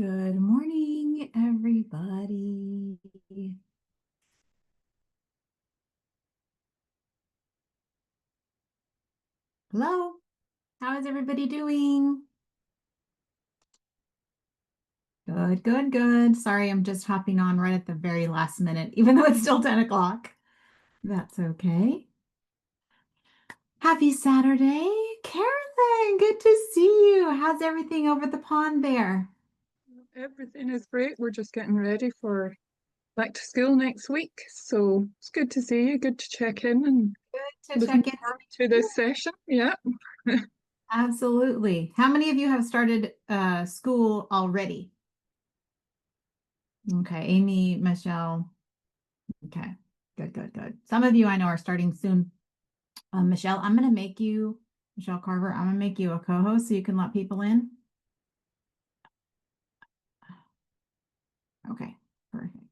Good morning, everybody. Hello, how is everybody doing? Good, good, good. Sorry, I'm just hopping on right at the very last minute, even though it's still 10 o'clock. That's okay. Happy Saturday, Carolyn. Good to see you. How's everything over the pond there? Everything is great. We're just getting ready for back to school next week. So it's good to see you, good to check in and Good to looking check in forward with to you. this session. Yeah. Absolutely. How many of you have started school already? Okay, Amy, Michelle. Okay, good, good, good. Some of you I know are starting soon. Michelle, I'm going to make you, Michelle Carver, I'm going to make you a co-host so you can let people in. Okay, perfect.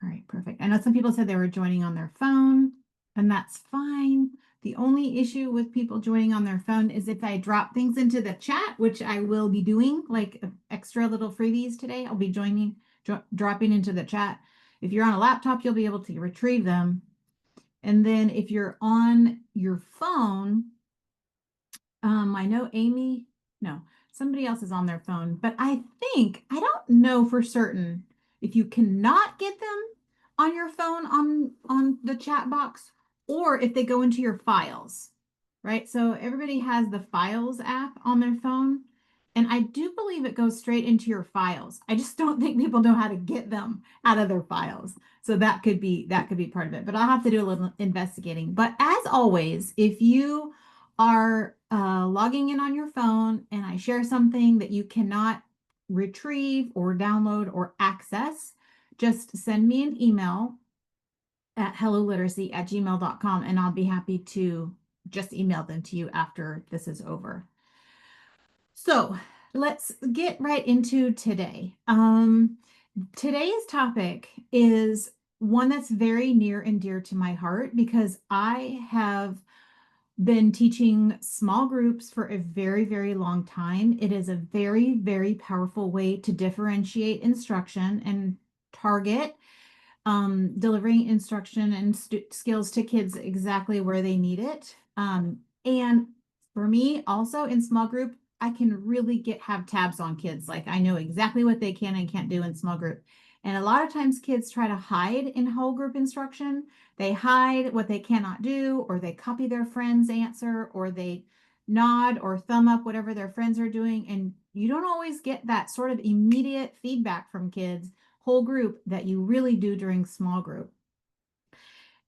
All right, perfect. I know some people said they were joining on their phone, and that's fine. The only issue with people joining on their phone is if I drop things into the chat, which I will be doing, like extra little freebies today, I'll be dropping into the chat. If you're on a laptop, you'll be able to retrieve them. And then if you're on your phone, I know Amy, no, somebody else is on their phone, but I don't know for certain if you cannot get them on your phone on the chat box or if they go into your files, right? So everybody has the Files app on their phone, and I do believe it goes straight into your files. I just don't think people know how to get them out of their files. So that could be part of it, but I'll have to do a little investigating. But as always, if you are logging in on your phone and I share something that you cannot retrieve or download or access, just send me an email at helloliteracy@gmail.com and I'll be happy to just email them to you after this is over. So let's get right into today. Today's topic is one that's very near and dear to my heart because I have been teaching small groups for a very, very long time. It is a very, very powerful way to differentiate instruction and target delivering instruction and skills to kids exactly where they need it. And for me, also in small group, I can really have tabs on kids. Like I know exactly what they can and can't do in small group. And a lot of times kids try to hide in whole group instruction. They hide what they cannot do, or they copy their friend's answer, or they nod or thumb up whatever their friends are doing. And you don't always get that sort of immediate feedback from kids whole group that you really do during small group.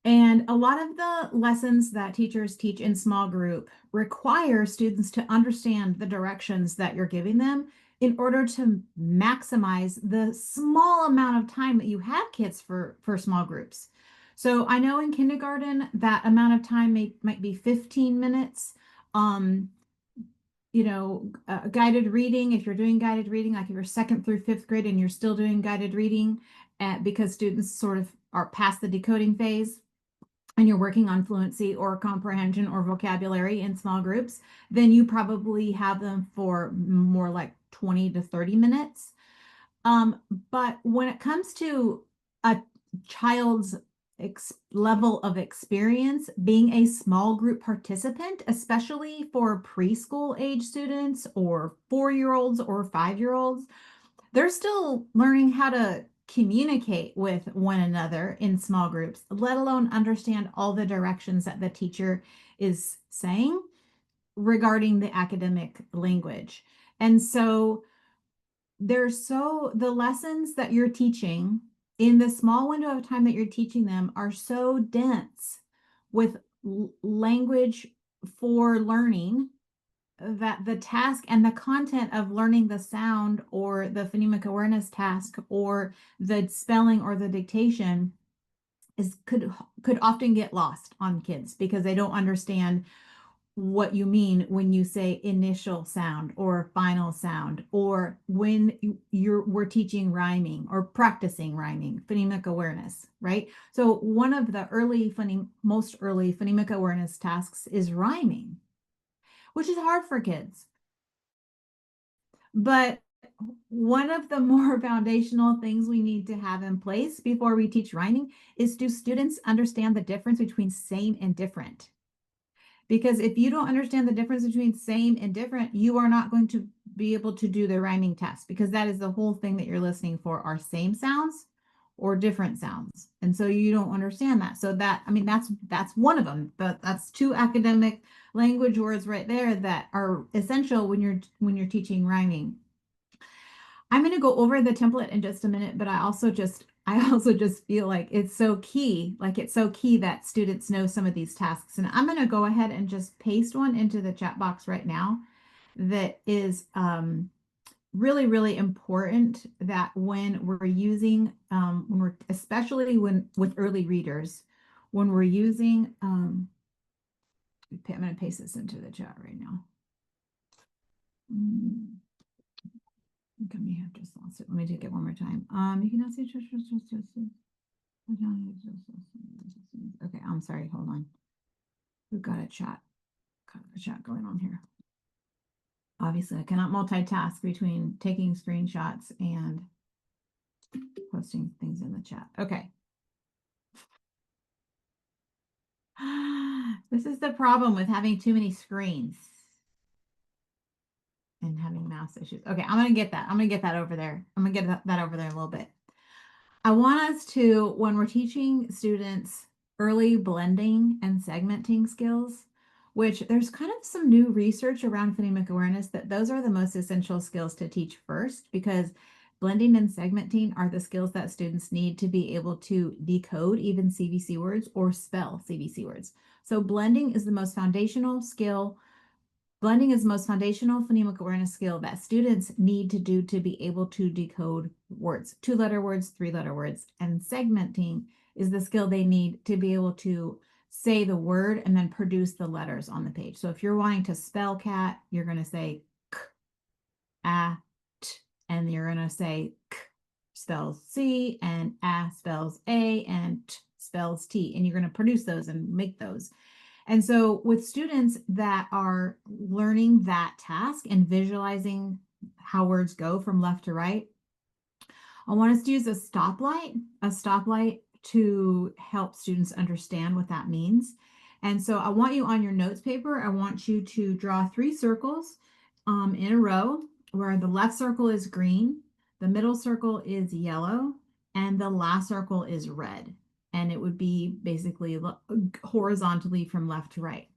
And a lot of the lessons that teachers teach in small group require students to understand the directions that you're giving them in order to maximize the small amount of time that you have kids for small groups. So I know in kindergarten that amount of time might be 15 minutes. Guided reading, if you're doing guided reading, like if you're second through fifth grade and you're still doing guided reading because students sort of are past the decoding phase and you're working on fluency or comprehension or vocabulary in small groups, then you probably have them for more like 20 to 30 minutes. But when it comes to a child's level of experience being a small group participant, especially for preschool age students or 4-year-olds or 5-year-olds, they're still learning how to communicate with one another in small groups, let alone understand all the directions that the teacher is saying regarding the academic language. And so the lessons that you're teaching in the small window of time that you're teaching them are so dense with language for learning that the task and the content of learning the sound or the phonemic awareness task or the spelling or the dictation could often get lost on kids because they don't understand what you mean when you say initial sound or final sound, or when we're teaching rhyming or practicing rhyming, phonemic awareness, right? So one of the most early phonemic awareness tasks is rhyming, which is hard for kids. But one of the more foundational things we need to have in place before we teach rhyming is, do students understand the difference between same and different? Because if you don't understand the difference between same and different, you are not going to be able to do the rhyming test, because that is the whole thing that you're listening for, are same sounds or different sounds. And so you don't understand that. So that, I mean, that's one of them, but that's two academic language words right there that are essential when you're teaching rhyming. I'm going to go over the template in just a minute, but I also just feel like it's so key, that students know some of these tasks. And I'm going to go ahead and just paste one into the chat box right now that is really, really important, that when we're using, especially when with early readers, when we're using, I'm going to paste this into the chat right now. I may have just lost it. Let me take it one more time. You can now see. Okay, I'm sorry. Hold on. We've got a chat going on here. Obviously, I cannot multitask between taking screenshots and posting things in the chat. Okay. This is the problem with having too many screens and having mouse issues. Okay, I'm gonna get that. I'm gonna get that over there. I'm gonna get that over there in a little bit. I want us to, when we're teaching students early blending and segmenting skills, which there's kind of some new research around phonemic awareness, that those are the most essential skills to teach first, because blending and segmenting are the skills that students need to be able to decode even CVC words or spell CVC words. So blending is the most foundational skill. Blending is the most foundational phonemic awareness skill that students need to do to be able to decode words, 2-letter words, 3-letter words. And segmenting is the skill they need to be able to say the word and then produce the letters on the page. So if you're wanting to spell cat, you're going to say k, a, t, and you're going to say k spells C, and a spells A, and t spells T, and you're going to produce those and make those. And so with students that are learning that task and visualizing how words go from left to right, I want us to use a stoplight to help students understand what that means. And so I want you, on your notes paper, I want you to draw 3 circles in a row, where the left circle is green, the middle circle is yellow, and the last circle is red. And it would be basically horizontally from left to right.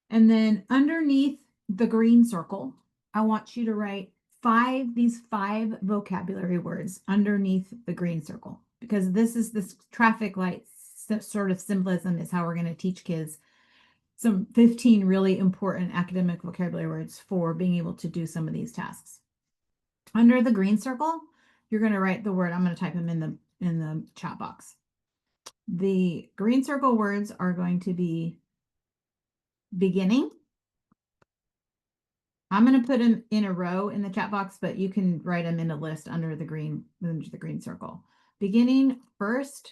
And then underneath the green circle, I want you to write these five vocabulary words underneath the green circle, because this traffic light sort of symbolism is how we're going to teach kids some 15 really important academic vocabulary words for being able to do some of these tasks. Under the green circle, you're going to write the word. I'm going to type them in the chat box. The green circle words are going to be beginning. I'm going to put them in a row in the chat box, but you can write them in a list under the green circle. Beginning, first.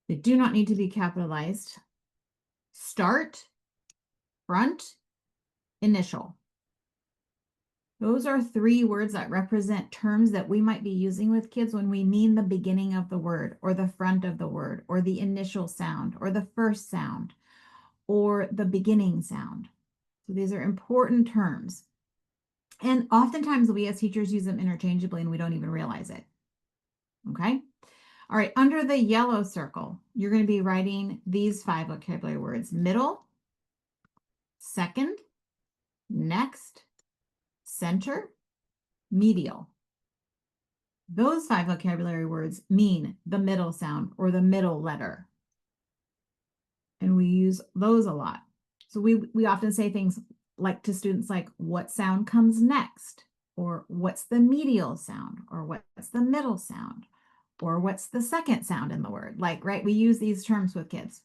They do not need to be capitalized. Start, front, initial. Those are 3 words that represent terms that we might be using with kids when we mean the beginning of the word, or the front of the word, or the initial sound, or the first sound, or the beginning sound. So these are important terms. And oftentimes we as teachers use them interchangeably and we don't even realize it. Okay. All right. Under the yellow circle, you're going to be writing these 5 vocabulary words: middle, second, next, center, medial. Those 5 vocabulary words mean the middle sound or the middle letter. And we use those a lot. So we often say things like to students like, what sound comes next? Or what's the medial sound? Or what's the middle sound? Or what's the second sound in the word? Like, right? We use these terms with kids.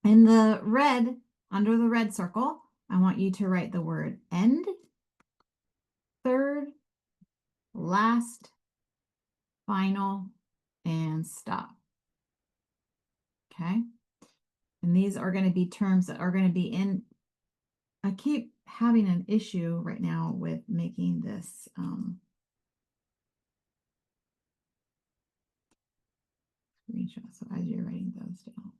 In the red, under the red circle, I want you to write the word end, third, last, final, and stop. Okay. And these are going to be terms that are going to be in, I keep having an issue right now with making this screenshot. So as you're writing those down.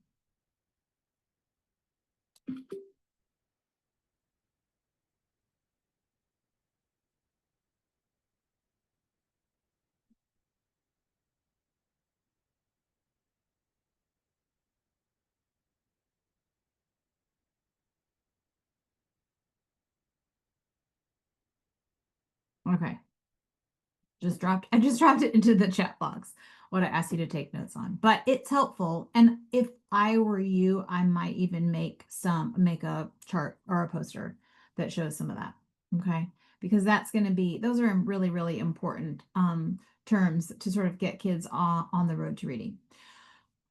Okay. I just dropped it into the chat box, what I asked you to take notes on. But it's helpful. And if I were you, I might even make a chart or a poster that shows some of that. Okay. Because that's going to be, those are really, really important terms to sort of get kids on the road to reading.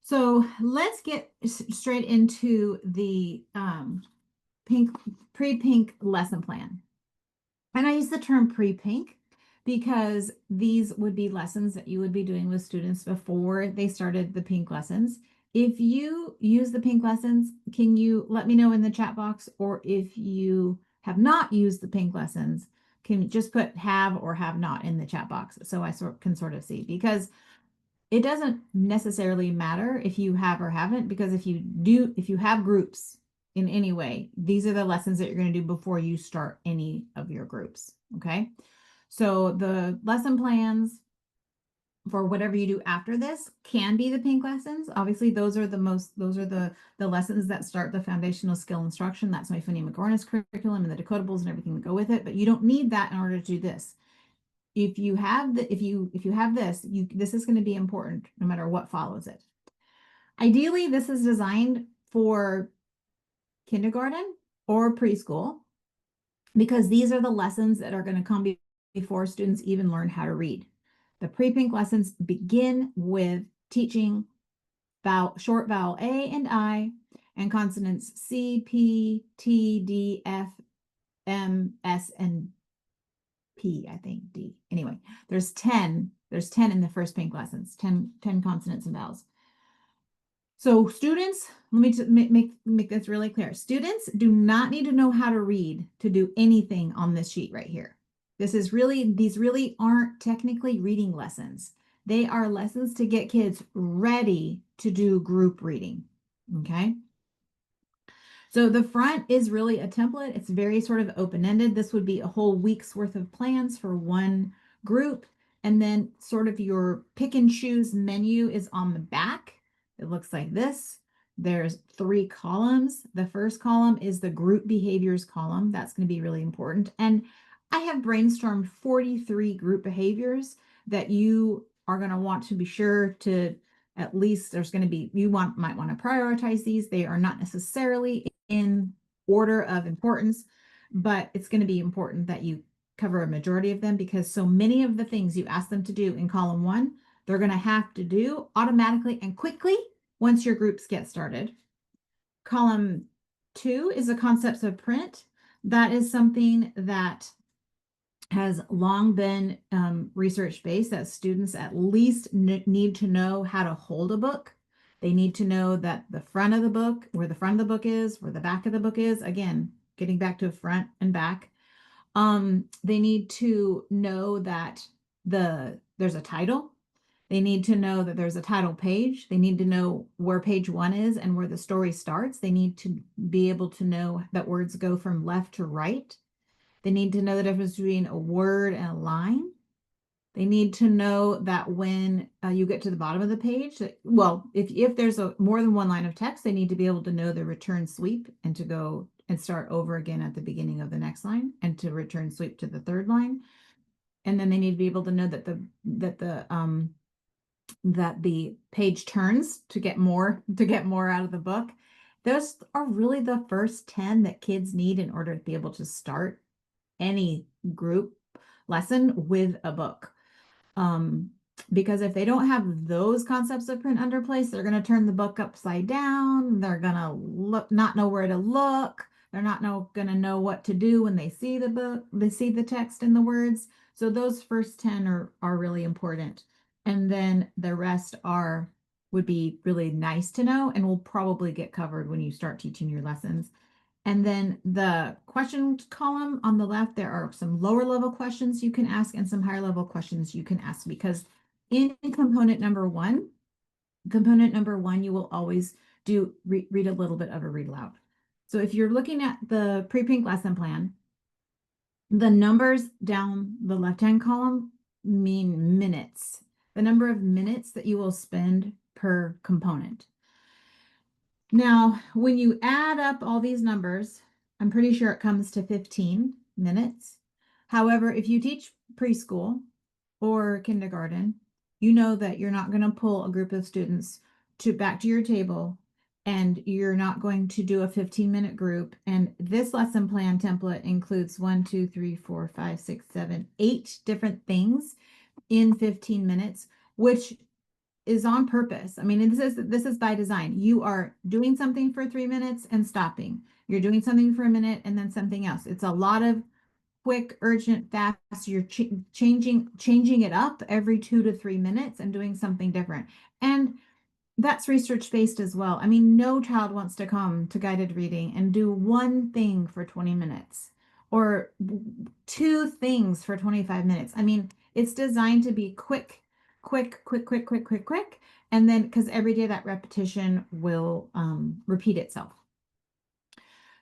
So let's get straight into the PrePink lesson plan. And I use the term pre-pink because these would be lessons that you would be doing with students before they started the pink lessons. If you use the pink lessons, can you let me know in the chat box? Or if you have not used the pink lessons, can you just put have or have not in the chat box so I can sort of see? Because it doesn't necessarily matter if you have or haven't, because if you have groups in any way, these are the lessons that you're going to do before you start any of your groups. Okay. So the lesson plans for whatever you do after this can be the pink lessons. Obviously, those are the lessons that start the foundational skill instruction. That's my phonemic awareness curriculum and the decodables and everything that go with it. But you don't need that in order to do this. If you have this, this is going to be important no matter what follows it. Ideally, this is designed for kindergarten or preschool because these are the lessons that are going to come before students even learn how to read. The pre-pink lessons begin with teaching short vowel A and I and consonants C, P, T, D, F, M, S, and P, I think D. Anyway, there's 10 in the first pink lessons, 10 consonants and vowels. So students, let me make this really clear. Students do not need to know how to read to do anything on this sheet right here. These really aren't technically reading lessons. They are lessons to get kids ready to do group reading. Okay. So the front is really a template. It's very sort of open-ended. This would be a whole week's worth of plans for one group. And then sort of your pick and choose menu is on the back. It looks like this. There's 3 columns. The first column is the group behaviors column. That's going to be really important. And I have brainstormed 43 group behaviors that you are going to want to be sure to at least might want to prioritize these. They are not necessarily in order of importance, but it's going to be important that you cover a majority of them because so many of the things you ask them to do in column 1, they're going to have to do automatically and quickly once your groups get started. Column 2 is the concepts of print. That is something that has long been research-based, that students at least need to know how to hold a book. They need to know that the front of the book, where the front of the book is, where the back of the book is. Again, getting back to front and back. They need to know that there's a title. They need to know that there's a title page. They need to know where page 1 is and where the story starts. They need to be able to know that words go from left to right. They need to know the difference between a word and a line. They need to know that when you get to the bottom of the page, if there's more than one line of text, they need to be able to know the return sweep and to go and start over again at the beginning of the next line and to return sweep to the third line. And then they need to be able to know that the page turns to get more out of the book. Those are really the first 10 that kids need in order to be able to start any group lesson with a book. Because if they don't have those concepts of print under place, they're going to turn the book upside down. They're going to not know where to look. They're not going to know what to do when they see the book, they see the text and the words. So those first 10 are really important. And then the rest would be really nice to know and will probably get covered when you start teaching your lessons. And then the questions column on the left, there are some lower level questions you can ask and some higher level questions you can ask, because in component number one, you will always do read a little bit of a read aloud. So if you're looking at the PrePink lesson plan, the numbers down the left-hand column mean minutes, the number of minutes that you will spend per component. Now, when you add up all these numbers, I'm pretty sure it comes to 15 minutes. However, if you teach preschool or kindergarten, you know that you're not going to pull a group of students back to your table, and you're not going to do a 15-minute group. And this lesson plan template includes 1, 2, 3, 4, 5, 6, 7, 8 different things in 15 minutes, which is on purpose. I mean, this is by design. You are doing something for 3 minutes and stopping. You're doing something for a minute and then something else. It's a lot of quick, urgent, fast. You're changing it up every 2 to 3 minutes and doing something different. And that's research based as well. I mean, no child wants to come to guided reading and do one thing for 20 minutes or two things for 25 minutes. I mean, it's designed to be quick, quick, quick, quick, quick, quick, quick. And then because every day that repetition will repeat itself.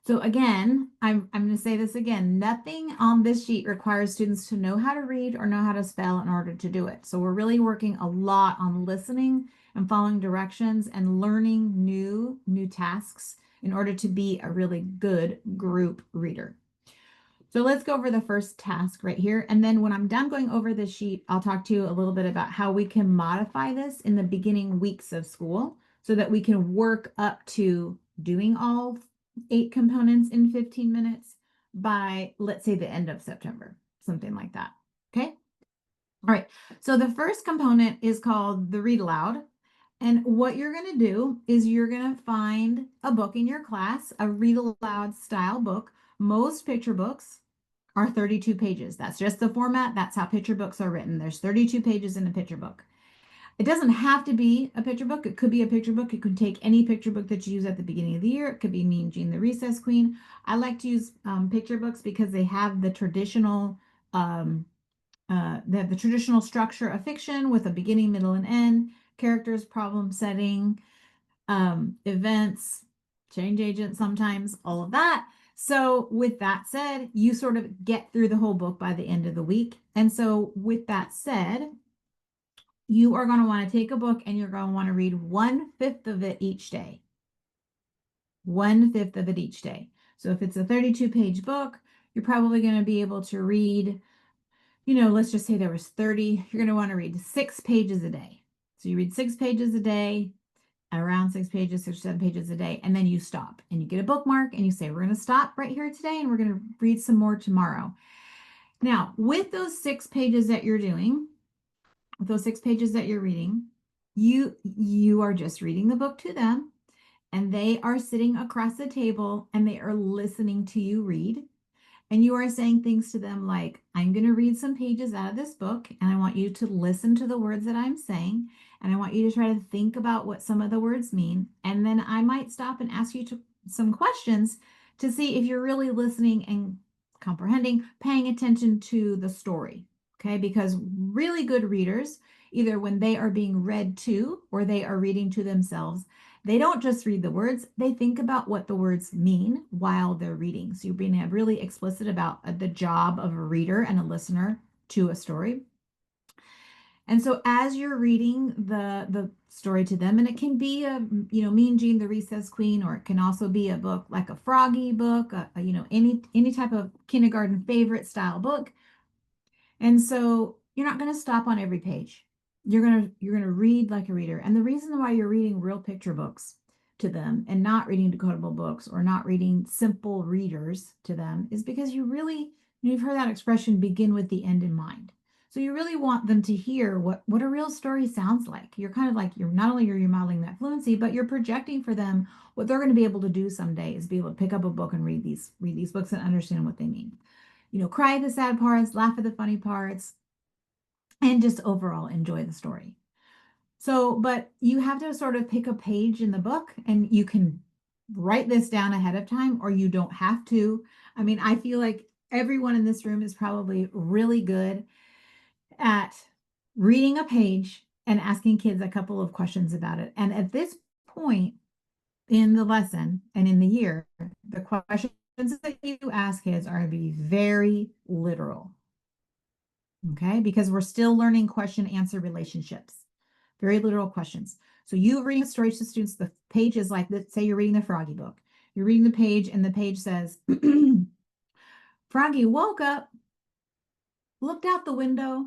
So again, I'm going to say this again. Nothing on this sheet requires students to know how to read or know how to spell in order to do it. So we're really working a lot on listening and following directions and learning new tasks in order to be a really good group reader. So let's go over the first task right here. And then when I'm done going over this sheet, I'll talk to you a little bit about how we can modify this in the beginning weeks of school so that we can work up to doing all 8 components in 15 minutes by, let's say, the end of September, something like that. Okay. All right. So the first component is called the read aloud. And what you're going to do is you're going to find a book in your class, a read aloud style book. Most picture books are 32 pages. That's just the format. That's how picture books are written. There's 32 pages in a picture book. It doesn't have to be a picture book. It could be a picture book. It could take any picture book that you use at the beginning of the year. It could be Mean Jean the Recess Queen. I like to use picture books because they have the traditional the traditional structure of fiction with a beginning, middle, and end, characters, problem setting, events, change agent sometimes, all of that. So with that said, you sort of get through the whole book by the end of the week. And so with that said, you are going to want to take a book and you're going to want to read 1/5 of it each day. 1/5 of it each day. So if it's a 32-page book, you're probably going to be able to read, let's just say there was 30. You're going to want to read 6 pages a day. So you read 6 pages a day, around 6 pages, 6 or 7 pages a day, and then you stop and you get a bookmark and you say, we're going to stop right here today and we're going to read some more tomorrow. Now, with those 6 pages that you're doing, with those 6 pages that you're reading, you are just reading the book to them, and they are sitting across the table and they are listening to you read. And you are saying things to them like, I'm going to read some pages out of this book, and I want you to listen to the words that I'm saying. And I want you to try to think about what some of the words mean. And then I might stop and ask you some questions to see if you're really listening and comprehending, paying attention to the story. Okay, because really good readers, either when they are being read to or they are reading to themselves, they don't just read the words, they think about what the words mean while they're reading. So you're being really explicit about the job of a reader and a listener to a story. And so as you're reading the story to them, and it can be a, Mean Jean the Recess Queen, or it can also be a book like a Froggy book, any type of kindergarten favorite style book. And so you're not going to stop on every page. You're going to read like a reader. And the reason why you're reading real picture books to them and not reading decodable books or not reading simple readers to them is because you've heard that expression, begin with the end in mind. So you really want them to hear what a real story sounds like. You're kind of like, you're not only you're modeling that fluency, but you're projecting for them what they're going to be able to do someday is be able to pick up a book and read these books and understand what they mean. Cry at the sad parts, laugh at the funny parts, and just overall enjoy the story. So, but you have to sort of pick a page in the book, and you can write this down ahead of time, or you don't have to. I mean, I feel like everyone in this room is probably really good at reading a page and asking kids a couple of questions about it. And at this point in the lesson and in the year, the questions that you ask kids are going to be very literal. Okay, because we're still learning question answer relationships, very literal questions. So you reading a story to students, the page is like, let's say you're reading the Froggy book. You're reading the page and the page says, Froggy woke up, looked out the window,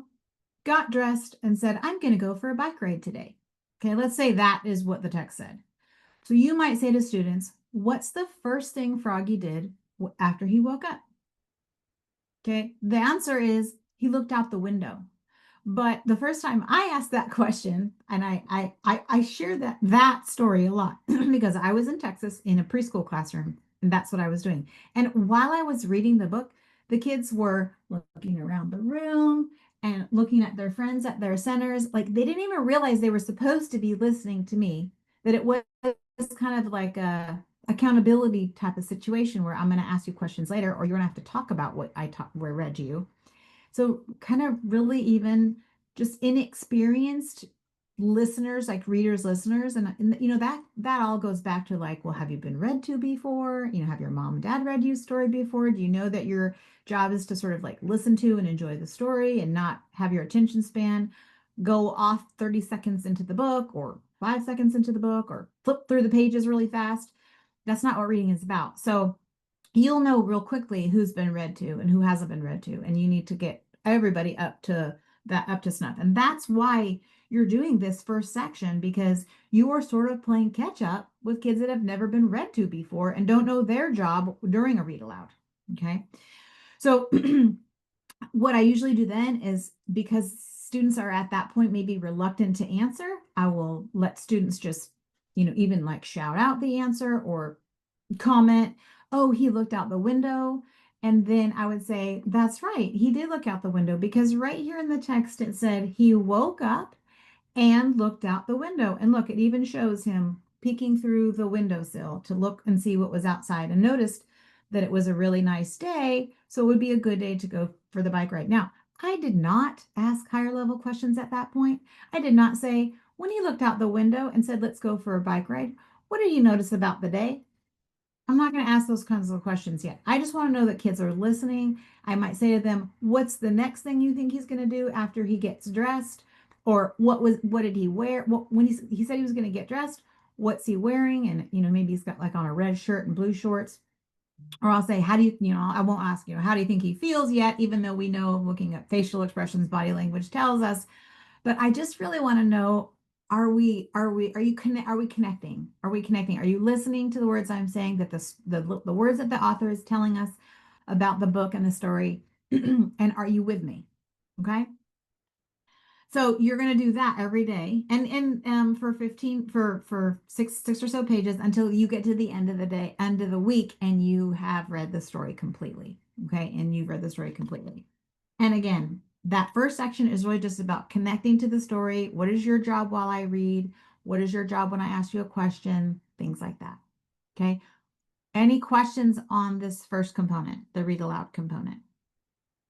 got dressed, and said, I'm going to go for a bike ride today. Okay, let's say that is what the text said. So you might say to students, what's the first thing Froggy did after he woke up? Okay, the answer is he looked out the window. But the first time I asked that question, and I share that story a lot because I was in Texas in a preschool classroom, and that's what I was doing. And while I was reading the book, the kids were looking around the room and looking at their friends at their centers. Like they didn't even realize they were supposed to be listening to me, that it was kind of like a accountability type of situation where I'm going to ask you questions later, or you're going to have to talk about what I read to you. So kind of really even just inexperienced listeners, like readers, listeners, and you know that all goes back to like, well, have you been read to before? You know, have your mom and dad read you a story before? Do you know that your job is to sort of like listen to and enjoy the story and not have your attention span go off 30 seconds into the book or 5 seconds into the book or flip through the pages really fast? That's not what reading is about. So you'll know real quickly who's been read to and who hasn't been read to, and you need to get everybody up to snuff. And that's why you're doing this first section, because you are sort of playing catch up with kids that have never been read to before and don't know their job during a read aloud. Okay, so what I usually do then is, because students are at that point maybe reluctant to answer, I will let students just, you know, even like shout out the answer or comment, oh, he looked out the window. And then I would say, that's right, he did look out the window, because right here in the text it said he woke up and looked out the window. And look, it even shows him peeking through the windowsill to look and see what was outside, and noticed that it was a really nice day. So it would be a good day to go for the bike ride. Now, I did not ask higher level questions at that point. I did not say, when he looked out the window and said, let's go for a bike ride, what did you notice about the day? I'm not going to ask those kinds of questions yet. I just want to know that kids are listening. I might say to them, what's the next thing you think he's going to do after he gets dressed? Or what did he wear? When he said he was going to get dressed, what's he wearing? And, you know, maybe he's got like on a red shirt and blue shorts. Or I'll say, how do you, you know, I won't ask, you know, how do you think he feels yet? Even though we know looking at facial expressions, body language tells us. But I just really want to know, are we connecting? Are we connecting? Are you listening to the words I'm saying, that the words that the author is telling us about the book and the story? And are you with me? Okay. So you're going to do that every day, and for 15 for six or so pages, until you get to the end of the day, end of the week, and you have read the story completely. Okay, and you've read the story completely. And again, that first section is really just about connecting to the story. What is your job while I read? What is your job when I ask you a question? Things like that. Okay. Any questions on this first component, the read aloud component?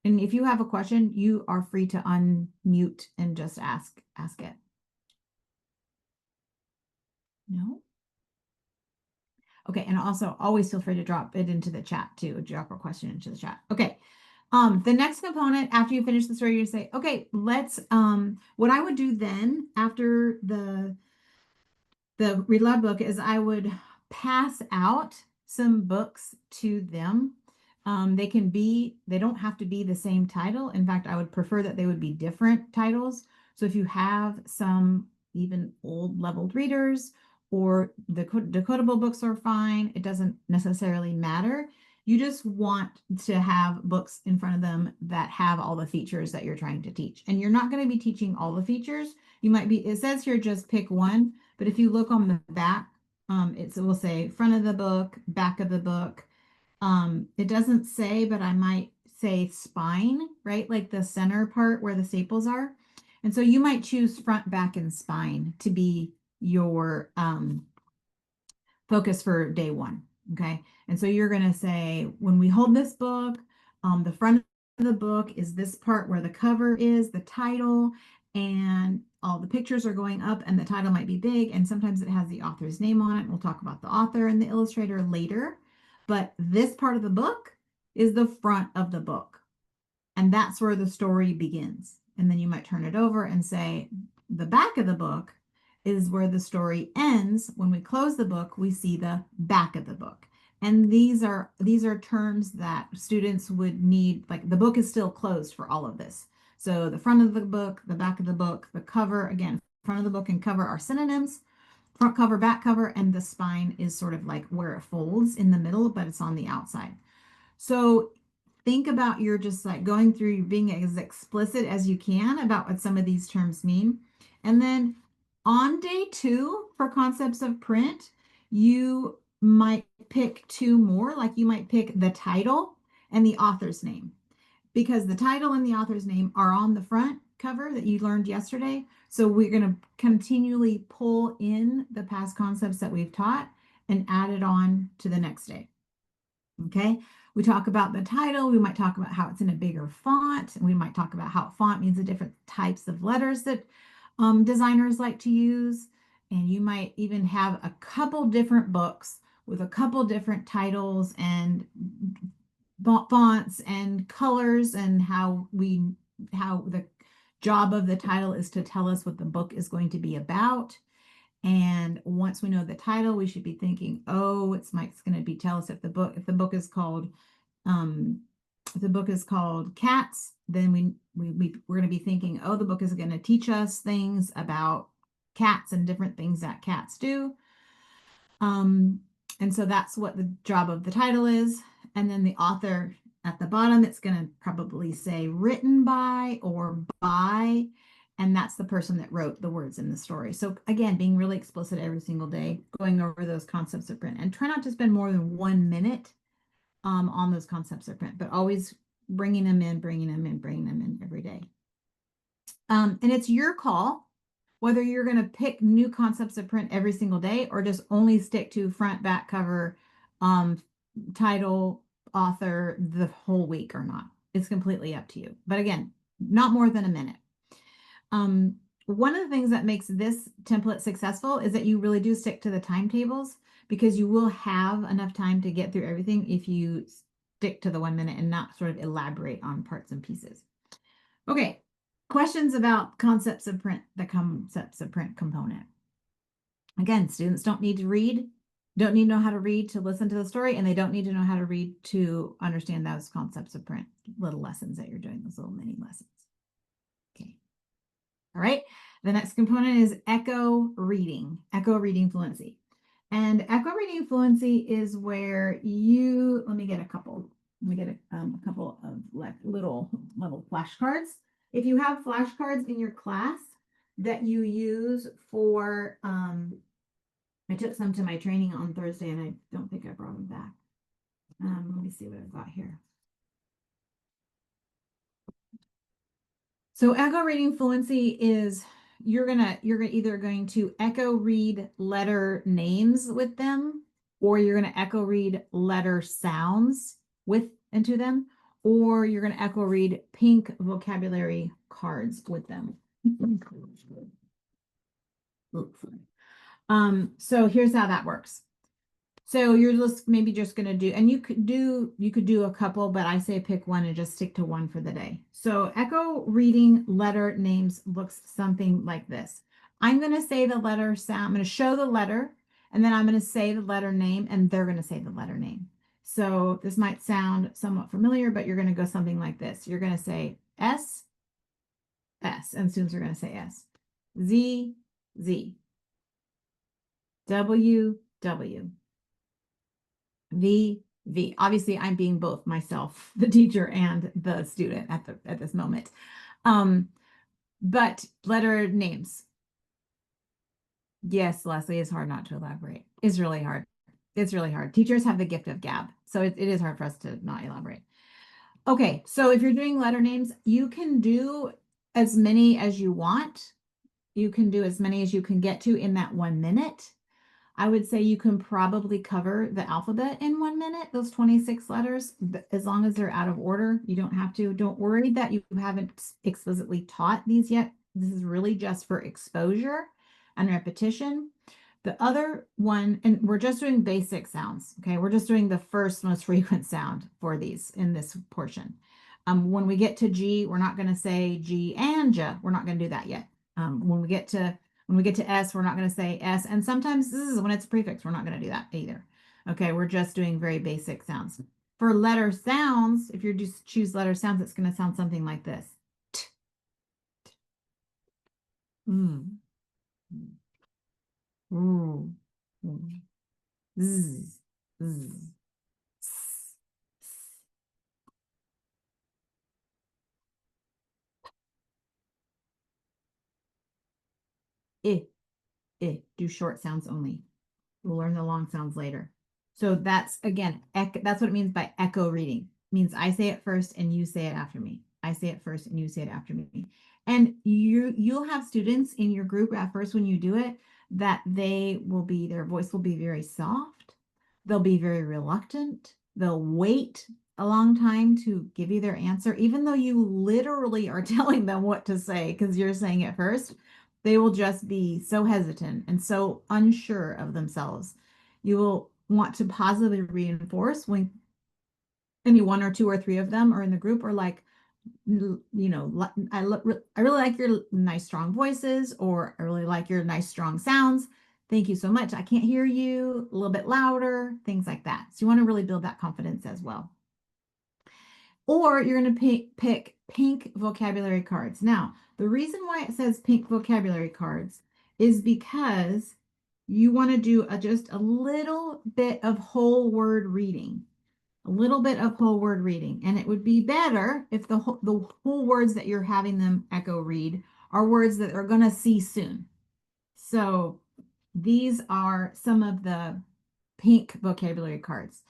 And if you have a question, you are free to unmute and just ask it. No? Okay, and also always feel free to drop it into the chat too, drop a question into the chat. Okay. The next component, after you finish the story, you say, okay, let's, what I would do then after the read aloud book is I would pass out some books to them. They don't have to be the same title. In fact, I would prefer that they would be different titles. So if you have some even old leveled readers, or the decodable books are fine, it doesn't necessarily matter. You just want to have books in front of them that have all the features that you're trying to teach. And you're not going to be teaching all the features. It says here, just pick one. But if you look on the back, it will say front of the book, back of the book. It doesn't say, but I might say spine, right? Like the center part where the staples are. And so you might choose front, back, and spine to be your focus for day one. Okay. And so you're going to say, when we hold this book, the front of the book is this part where the cover is, the title, and all the pictures are going up, and the title might be big, and sometimes it has the author's name on it. We'll talk about the author and the illustrator later. But this part of the book is the front of the book. And that's where the story begins. And then you might turn it over and say, the back of the book is where the story ends. When we close the book, we see the back of the book. And these are terms that students would need, like the book is still closed for all of this. So the front of the book, the back of the book, the cover, again, front of the book and cover are synonyms. Front cover, back cover, and the spine is sort of like where it folds in the middle, but it's on the outside. So think about you're just like going through, being as explicit as you can about what some of these terms mean. And then on day 2 for concepts of print, you might pick 2 more, like you might pick the title and the author's name, because the title and the author's name are on the front cover that you learned yesterday. So we're going to continually pull in the past concepts that we've taught and add it on to the next day. Okay. We talk about the title. We might talk about how it's in a bigger font. We might talk about how font means the different types of letters that designers like to use. And you might even have a couple different books with a couple different titles and fonts and colors, and how the job of the title is to tell us what the book is going to be about. And once we know the title, we should be thinking, oh, it's going to be tell us if the book is called Cats, then we're going to be thinking, oh, the book is going to teach us things about cats and different things that cats do. And so that's what the job of the title is. And then the author at the bottom, it's going to probably say written by or by. And that's the person that wrote the words in the story. So again, being really explicit every single day, going over those concepts of print, and try not to spend more than 1 minute on those concepts of print, but always bringing them in every day. And it's your call whether you're going to pick new concepts of print every single day or just only stick to front, back, cover, title, author the whole week or not. It's completely up to you. But again, not more than a minute. One of the things that makes this template successful is that you really do stick to the timetables, because you will have enough time to get through everything if you stick to the 1 minute and not sort of elaborate on parts and pieces. Okay, questions about concepts of print, the concepts of print component. Again, students don't need to read, don't need to know how to read to listen to the story, and they don't need to know how to read to understand those concepts of print, little lessons that you're doing, those little mini lessons. Okay. All right. The next component is echo reading fluency. And echo reading fluency is where let me get a couple of like little flashcards. If you have flashcards in your class that you use for, I took some to my training on Thursday and I don't think I brought them back. Let me see what I've got here. So echo reading fluency is you're either going to echo read letter names with them, or you're going to echo read letter sounds with into them, or you're going to echo read pink vocabulary cards with them. So here's how that works. So you're maybe just going to do, and you could do a couple, but I say pick one and just stick to one for the day. So echo reading letter names looks something like this. I'm going to say the letter sound. I'm going to show the letter, and then I'm going to say the letter name, and they're going to say the letter name. So this might sound somewhat familiar, but you're going to go something like this. You're going to say S, S, and students are going to say S. Z, Z. W, W. V, V. Obviously, I'm being both myself, the teacher, and the student at this moment. But letter names. Yes, Leslie, it's hard not to elaborate. It's really hard. It's really hard. Teachers have the gift of gab, so it is hard for us to not elaborate. Okay, so if you're doing letter names, you can do as many as you want. You can do as many as you can get to in that 1 minute. I would say you can probably cover the alphabet in 1 minute, those 26 letters, as long as they're out of order. You don't have to. Don't worry that you haven't explicitly taught these yet. This is really just for exposure and repetition. The other one, and we're just doing basic sounds, okay? We're just doing the first most frequent sound for these in this portion. When we get to G, we're not going to say G and J. We're not going to do that yet. When we get to S, we're not going to say S. And sometimes this is when it's a prefix. We're not going to do that either. Okay, we're just doing very basic sounds. For letter sounds, if you just choose letter sounds, it's going to sound something like this. T, t, mm, mm, mm, z, z, s, s, I, I. Do short sounds only. We'll learn the long sounds later. So that's again, that's what it means by echo reading. It means I say it first and you say it after me. I say it first and you say it after me. And you'll have students in your group at first when you do it that their voice will be very soft. They'll be very reluctant. They'll wait a long time to give you their answer, even though you literally are telling them what to say because you're saying it first. They will just be so hesitant and so unsure of themselves. You will want to positively reinforce when any one or two or three of them are in the group are like, I really like your nice strong voices, or I really like your nice strong sounds. Thank you so much. I can't hear you. A little bit louder, things like that. So you want to really build that confidence as well. Or you're going to pick pink vocabulary cards. Now, the reason why it says pink vocabulary cards is because you want to do just a little bit of whole word reading, a little bit of whole word reading. And it would be better if the whole words that you're having them echo read are words that they're going to see soon. So these are some of the pink vocabulary cards.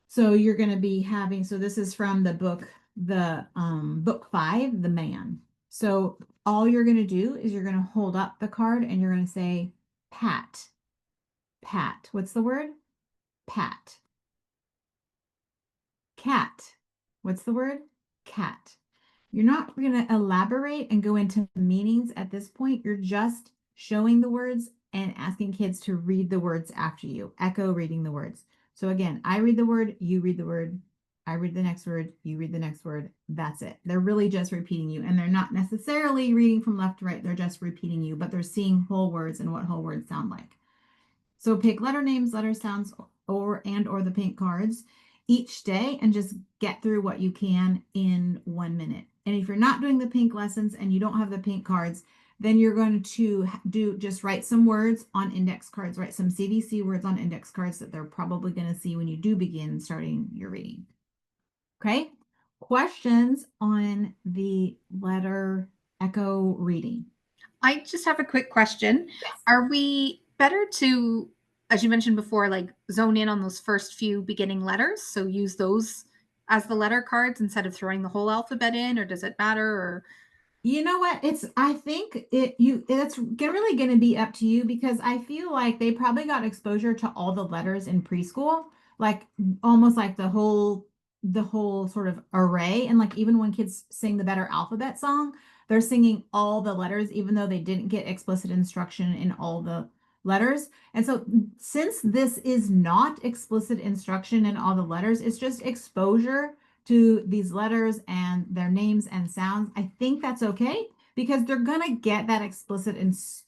So you're going to be having, so this is from the book, book 5, The Man. So all you're going to do is you're going to hold up the card and you're going to say, pat, pat. What's the word? Pat. Cat. What's the word? Cat. You're not going to elaborate and go into meanings at this point. You're just showing the words and asking kids to read the words after you, echo reading the words. So again, I read the word, you read the word, I read the next word, you read the next word. That's it. They're really just repeating you, and they're not necessarily reading from left to right. They're just repeating you, but they're seeing whole words and what whole words sound like. So pick letter names, letter sounds, or the pink cards each day and just get through what you can in 1 minute. And if you're not doing the pink lessons and you don't have the pink cards, then you're going to just write some words on index cards, write some CVC words on index cards that they're probably going to see when you do begin starting your reading. Okay? Questions on the letter echo reading? I just have a quick question. Yes. Are we better to, as you mentioned before, like zone in on those first few beginning letters? So use those as the letter cards instead of throwing the whole alphabet in, or does it matter? Or You know what? I think it's really going to be up to you, because I feel like they probably got exposure to all the letters in preschool, like almost like the whole sort of array. And like even when kids sing the Better Alphabet song, they're singing all the letters, even though they didn't get explicit instruction in all the letters. And so since this is not explicit instruction in all the letters, it's just exposure to these letters and their names and sounds, I think that's okay, because they're going to get that explicit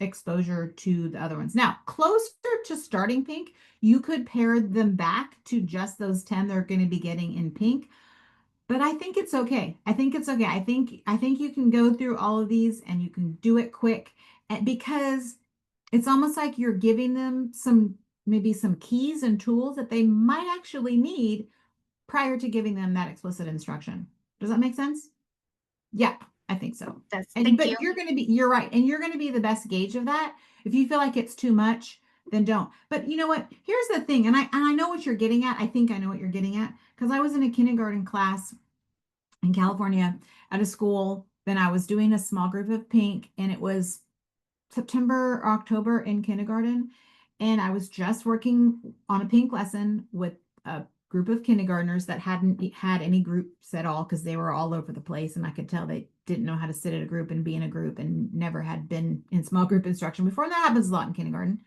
exposure to the other ones. Now, closer to starting pink, you could pare them back to just those 10 they're going to be getting in pink. But I think it's okay. I think it's okay. I think you can go through all of these and you can do it quick, because it's almost like you're giving them maybe some keys and tools that they might actually need prior to giving them that explicit instruction. Does that make sense? Yeah, I think so. does? And Thank you. but you're right, and you're going to be the best gauge of that. If you feel like it's too much, then don't. But you know what? Here's the thing, and I know what you're getting at. I think I know what you're getting at, because I was in a kindergarten class in California at a school. Then I was doing a small group of pink, and it was September or October in kindergarten. And I was just working on a pink lesson with a group of kindergartners that hadn't had any groups at all because they were all over the place. And I could tell they didn't know how to sit at a group and be in a group and never had been in small group instruction before. And that happens a lot in kindergarten.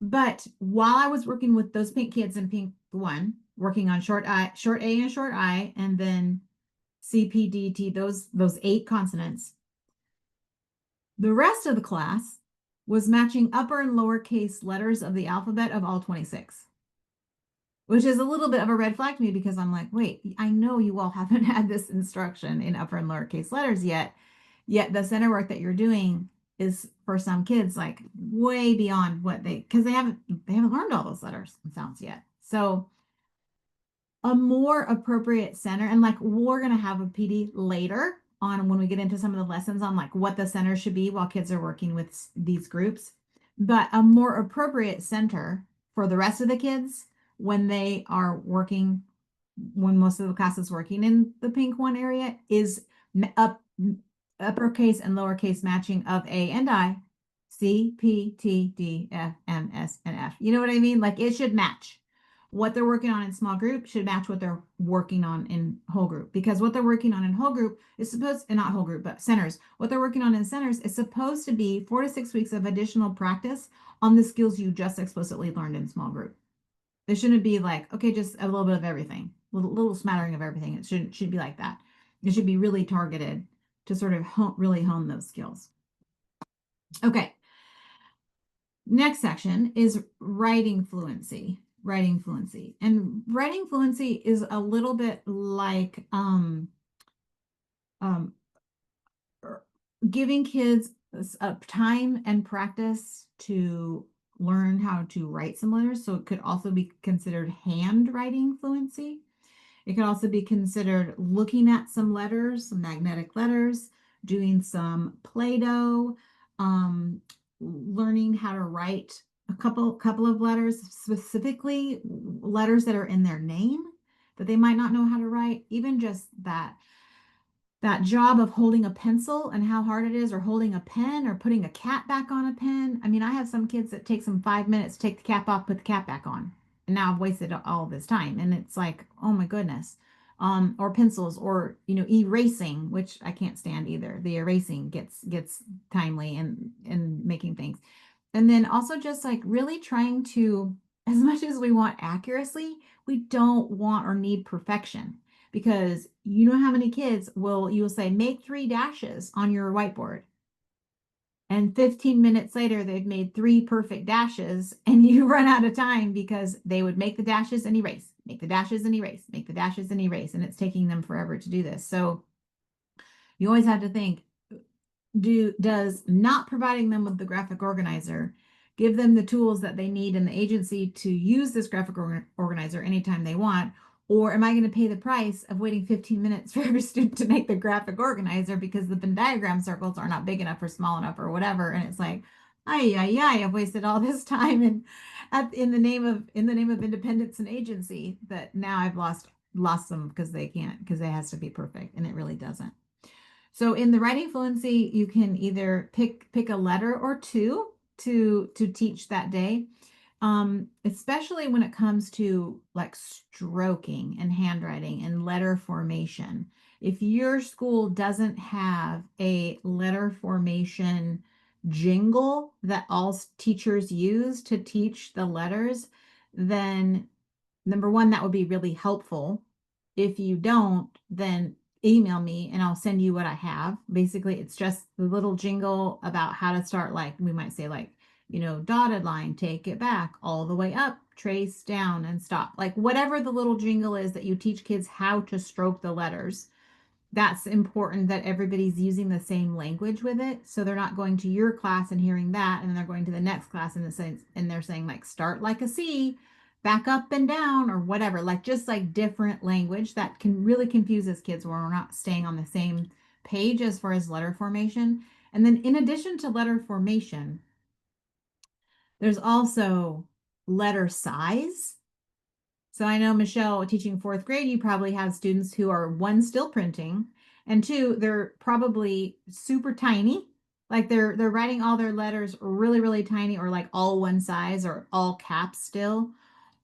But while I was working with those pink kids in pink one, working on short A and short I, and then CPDT, those 8 consonants, the rest of the class was matching upper and lowercase letters of the alphabet of all 26, which is a little bit of a red flag to me because I'm like, wait, I know you all haven't had this instruction in upper and lowercase letters yet the center work that you're doing is for some kids like way beyond what because they haven't learned all those letters and sounds yet. So a more appropriate center, and like we're going to have a PD later on when we get into some of the lessons on like what the center should be while kids are working with these groups, but a more appropriate center for the rest of the kids when they are working, when most of the class is working in the pink one area, is uppercase and lowercase matching of A and I, C, P, T, D, F, M, S, and F. You know what I mean? Like it should match. What they're working on in small group should match what they're working on in whole group, because what they're working on in whole group is supposed, and not whole group, but centers. What they're working on in centers is supposed to be 4 to 6 weeks of additional practice on the skills you just explicitly learned in small group. It shouldn't be like, okay, just a little bit of everything, little smattering of everything. It should be like that. It should be really targeted to sort of really hone those skills. Okay. Next section is writing fluency. Writing fluency. And writing fluency is a little bit like giving kids time and practice to learn how to write some letters. So it could also be considered handwriting fluency. It could also be considered looking at some letters, some magnetic letters, doing some Play-Doh, learning how to write a couple of letters, specifically letters that are in their name that they might not know how to write. Even just that job of holding a pencil and how hard it is, or holding a pen, or putting a cap back on a pen. I mean, I have some kids that takes them 5 minutes to take the cap off, put the cap back on. And now I've wasted all this time. And it's like, oh my goodness. Or pencils, or, erasing, which I can't stand either. The erasing gets timely and making things. And then also just like really trying to, as much as we want accuracy, we don't want or need perfection. Because you know how many kids you'll say, make 3 dashes on your whiteboard. And 15 minutes later, they've made 3 perfect dashes, and you run out of time because they would make the dashes and erase, make the dashes and erase, make the dashes and erase. And it's taking them forever to do this. So you always have to think, does not providing them with the graphic organizer give them the tools that they need in the agency to use this graphic organizer anytime they want? Or am I going to pay the price of waiting 15 minutes for every student to make the graphic organizer because the Venn diagram circles are not big enough or small enough or whatever? And it's like, I've wasted all this time in the name of independence and agency, that now I've lost them because it has to be perfect, and it really doesn't. So in the writing fluency, you can either pick a letter or 2 to teach that day. Especially when it comes to like stroking and handwriting and letter formation. If your school doesn't have a letter formation jingle that all teachers use to teach the letters, then number one, that would be really helpful. If you don't, then email me and I'll send you what I have. Basically, it's just the little jingle about how to start, like we might say, like, dotted line, take it back, all the way up, trace down and stop. Like whatever the little jingle is that you teach kids how to stroke the letters. That's important that everybody's using the same language with it. So they're not going to your class and hearing that, and then they're going to the next class and they're saying like, start like a C, back up and down, or whatever. Like just like different language that can really confuse us kids when we're not staying on the same page as far as letter formation. And then in addition to letter formation, there's also letter size. So I know, Michelle, teaching 4th grade, you probably have students who are, 1, still printing, and 2, they're probably super tiny Like they're writing all their letters really, really tiny or like all one size or all caps still.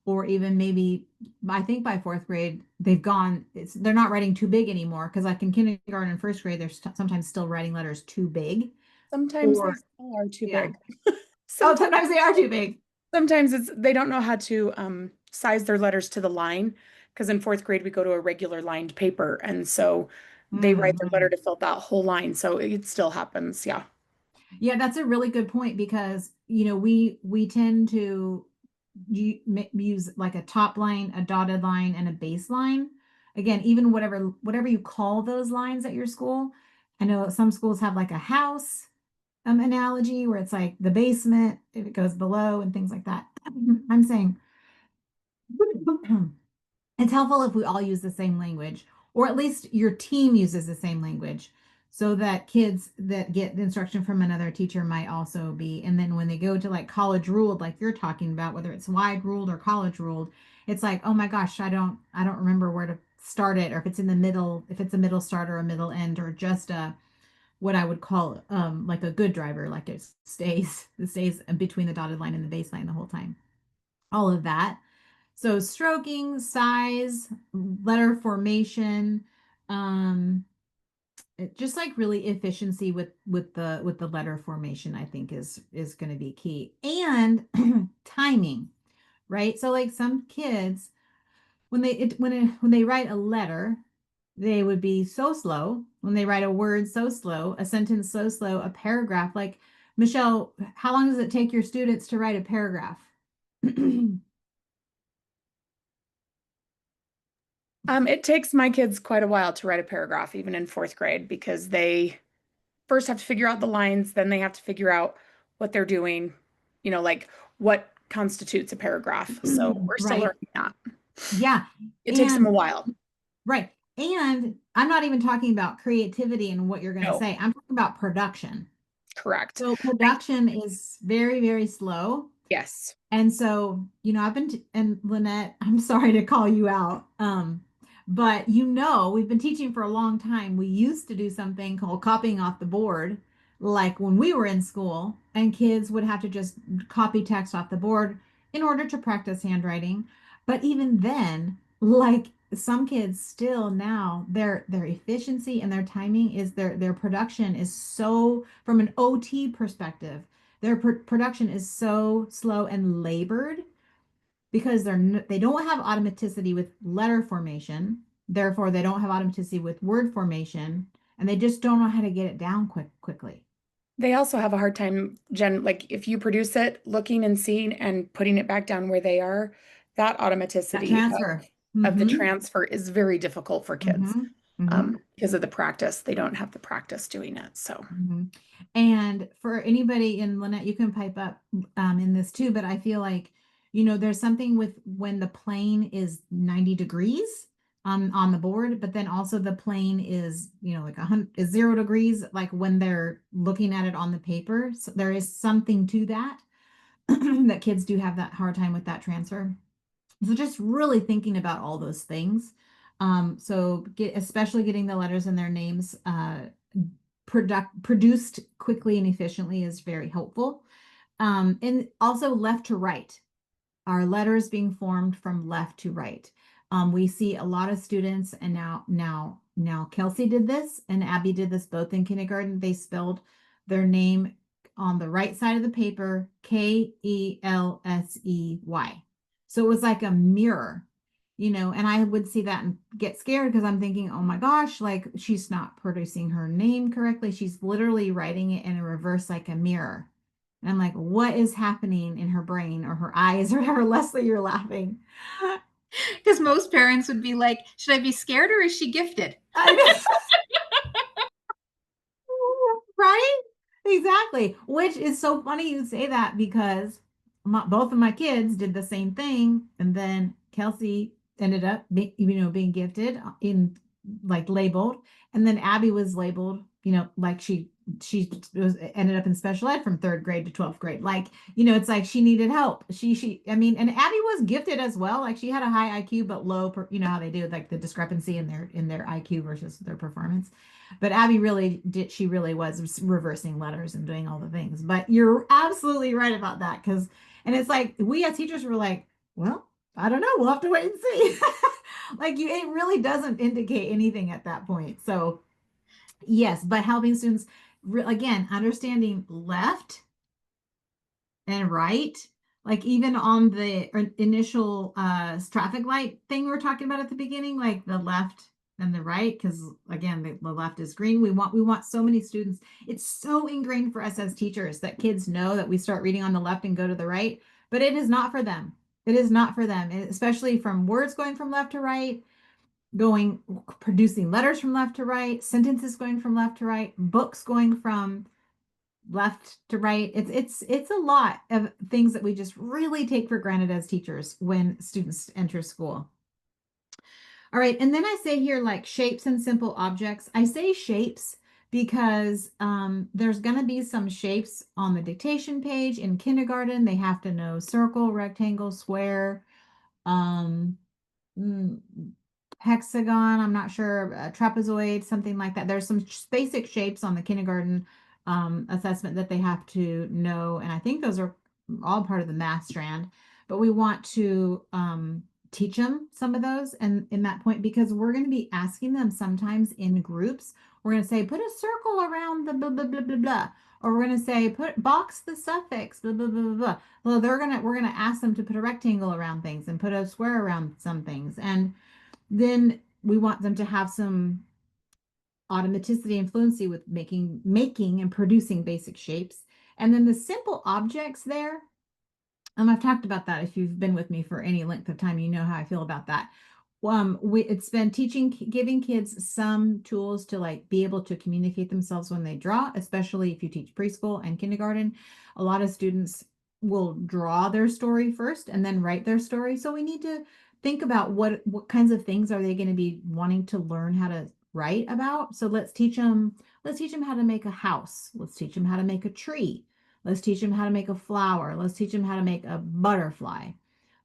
Or even maybe I think by fourth grade they're not writing too big anymore because like in kindergarten and first grade they're sometimes still writing letters too big. Sometimes they Or still are too yeah. big. Oh, Sometimes sometimes they are too big. sometimes they don't know how to size their letters to the line because in fourth grade we go to a regular lined paper and so they write their letter Mhm. to fill that whole line. So it still happens. Yeah. Yeah, that's a really good point because we tend to use like a top line, a dotted line, and a base line. Again, even whatever you call those lines at your school. I know some schools have like a house analogy where it's like the basement if it goes below and things like that. I'm saying it's helpful if we all use the same language, or at least your team uses the same language, so that kids that get the instruction from another teacher might also be. And then when they go to like college ruled, like you're talking about, whether it's wide ruled or college ruled, it's like, oh my gosh, I don't remember where to start it, or if it's in the middle, if it's a middle start or a middle end, or just a what I would call like a good driver, like it stays between the dotted line and the baseline the whole time. All of that. So stroking, size, letter formation, um, just like really efficiency with the letter formation, I think is going to be key. And timing, right? So like some kids when they write a letter, they would be so slow. When they write a word so slow, a sentence so slow, a paragraph. Like Michelle, how long does it take your students to write a paragraph? It takes my kids quite a while to write a paragraph, even in fourth grade, because they first have to figure out the lines, then they have to figure out what they're doing, like what constitutes a paragraph. So we're still Right. learning that. Yeah. It takes them a And while. right. And I'm not even talking about creativity and what you're going to No, say. I'm talking about production. correct. So I, production is very, very slow. yes. And so, I've and Lynette, I'm sorry to call you out. But we've been teaching for a long time. We used to do something called copying off the board, like when we were in school, and kids would have to just copy text off the board in order to practice handwriting. But even then, like some kids still now, their efficiency and their timing is their production is so from an OT perspective their production is so slow and labored because they don't have automaticity with letter formation. Therefore, they don't have automaticity with word formation, and they just don't know how to get it down quickly. They also have a hard time, Jen, like if you produce it, looking and seeing and putting it back down where they are, that That automaticity transfer. of the Mm-hmm. transfer is very difficult for kids Mm-hmm. Mm-hmm. because of the practice. They don't have the practice doing it. So Mm-hmm. And for anybody in Lynette, you can pipe up in this too, but I feel like, there's something with when the plane is 90 degrees on the board, but then also the plane is, like 100 is 0 degrees, like when they're looking at it on the paper. So there is something to that that kids do have that hard time with that transfer. So just really thinking about all those things. So especially getting the letters and their names produced quickly and efficiently is very helpful. And also left to right, our letters being formed from left to right. We see a lot of students, and now Kelsey did this and Abby did this both in kindergarten. They spelled their name on the right side of the paper, Kelsey. So it was like a mirror, and I would see that and get scared because I'm thinking, oh my gosh, like she's not producing her name correctly. She's literally writing it in a reverse like a mirror. And I'm like, what is happening in her brain or her eyes or whatever? Leslie, you're laughing. Because most parents would be like, should I be scared or is she gifted? I know. Right? Exactly. Which is so funny you say that because both of my kids did the same thing. And then Kelsey ended up being gifted in like labeled. And then Abby was labeled, like she was ended up in special ed from third grade to 12th grade. Like, it's like she needed help. I mean, and Abby was gifted as well. Like she had a high IQ, but low, how they do like the discrepancy in their IQ versus their performance. But Abby she really was reversing letters and doing all the things. But you're absolutely right about that. And it's like, we as teachers were like, well, I don't know. We'll have to wait and see. Like it really doesn't indicate anything at that point. So yes, but helping students, again, understanding left and right, like even on the initial traffic light thing we were talking about at the beginning, like the left and the right, because again, the left is green. We want so many students. It's so ingrained for us as teachers that kids know that we start reading on the left and go to the right, but it is not for them. It is not for them, especially from words going from left to right, producing letters from left to right, sentences going from left to right, books going from left to right. It's a lot of things that we just really take for granted as teachers when students enter school. All right, and then I say here like shapes and simple objects. I say shapes because there's going to be some shapes on the dictation page in kindergarten. They have to know circle, rectangle, square, um, mm, hexagon, I'm not sure, trapezoid, something like that. There's some basic shapes on the kindergarten assessment that they have to know. And I think those are all part of the math strand. But we want to teach them some of those and in that point, because we're going to be asking them sometimes in groups. We're going to say, put a circle around the blah, blah, blah, blah, blah. Or we're going to say, box the suffix, blah, blah, blah, blah, blah. Well, we're going to ask them to put a rectangle around things and put a square around some things. And then we want them to have some automaticity and fluency with making and producing basic shapes. And then the simple objects there, I've talked about that. If you've been with me for any length of time, you know how I feel about that. It's been giving kids some tools to like be able to communicate themselves when they draw, especially if you teach preschool and kindergarten. A lot of students will draw their story first and then write their story. So we need to think about what kinds of things are they going to be wanting to learn how to write about. So let's teach them how to make a house. Let's teach them how to make a tree. Let's teach them how to make a flower. Let's teach them how to make a butterfly.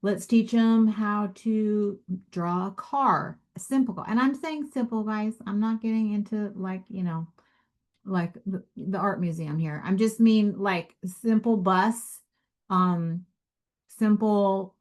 Let's teach them how to draw a car, a simple car. And I'm saying simple, guys. I'm not getting into like, like the art museum here. I'm just mean like simple bus, um, simple,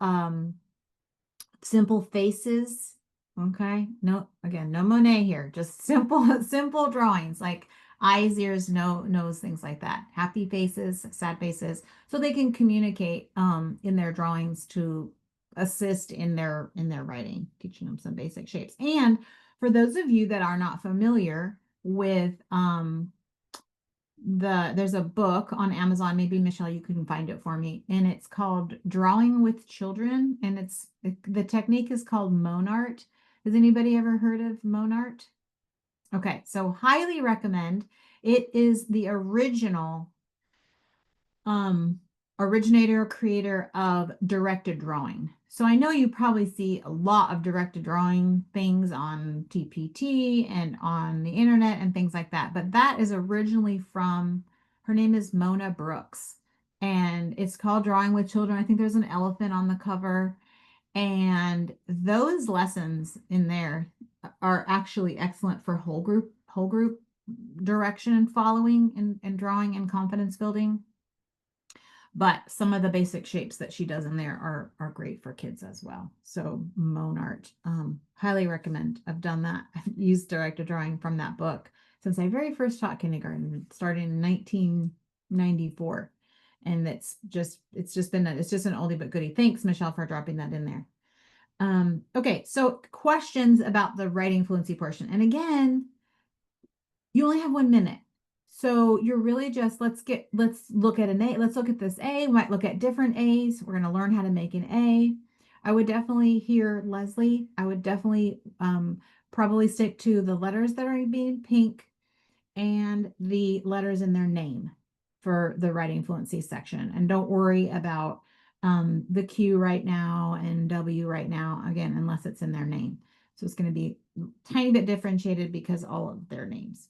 simple faces. Okay. No, again, no Monet here, just simple, simple drawings like eyes, ears, nose, things like that. Happy faces, sad faces, so they can communicate in their drawings to assist in their writing, teaching them some basic shapes. And for those of you that are not familiar with there's a book on Amazon, maybe Michelle, you can find it for me, and it's called Drawing with Children, and the technique is called Monart. Has anybody ever heard of Monart? Okay, so highly recommend. It is the original originator, creator of directed drawing. So I know you probably see a lot of directed drawing things on TPT and on the internet and things like that, but that is originally from, her name is Mona Brooks, and it's called Drawing with Children. I think there's an elephant on the cover, and those lessons in there are actually excellent for whole group direction and following and drawing and confidence building. But some of the basic shapes that she does in there are great for kids as well. So Monart, highly recommend. I've done that. I've used directed drawing from that book since I very first taught kindergarten, starting in 1994. And it's just an oldie but goodie. Thanks, Michelle, for dropping that in there. Okay, so questions about the writing fluency portion. And again, you only have 1 minute. So you're really just, let's look at an A. Let's look at this A. We might look at different A's. We're going to learn how to make an A. I would definitely hear Leslie. I would definitely probably stick to the letters that are being pink and the letters in their name for the writing fluency section. And don't worry about the Q right now and W right now, again, unless it's in their name. So it's going to be a tiny bit differentiated because all of their names.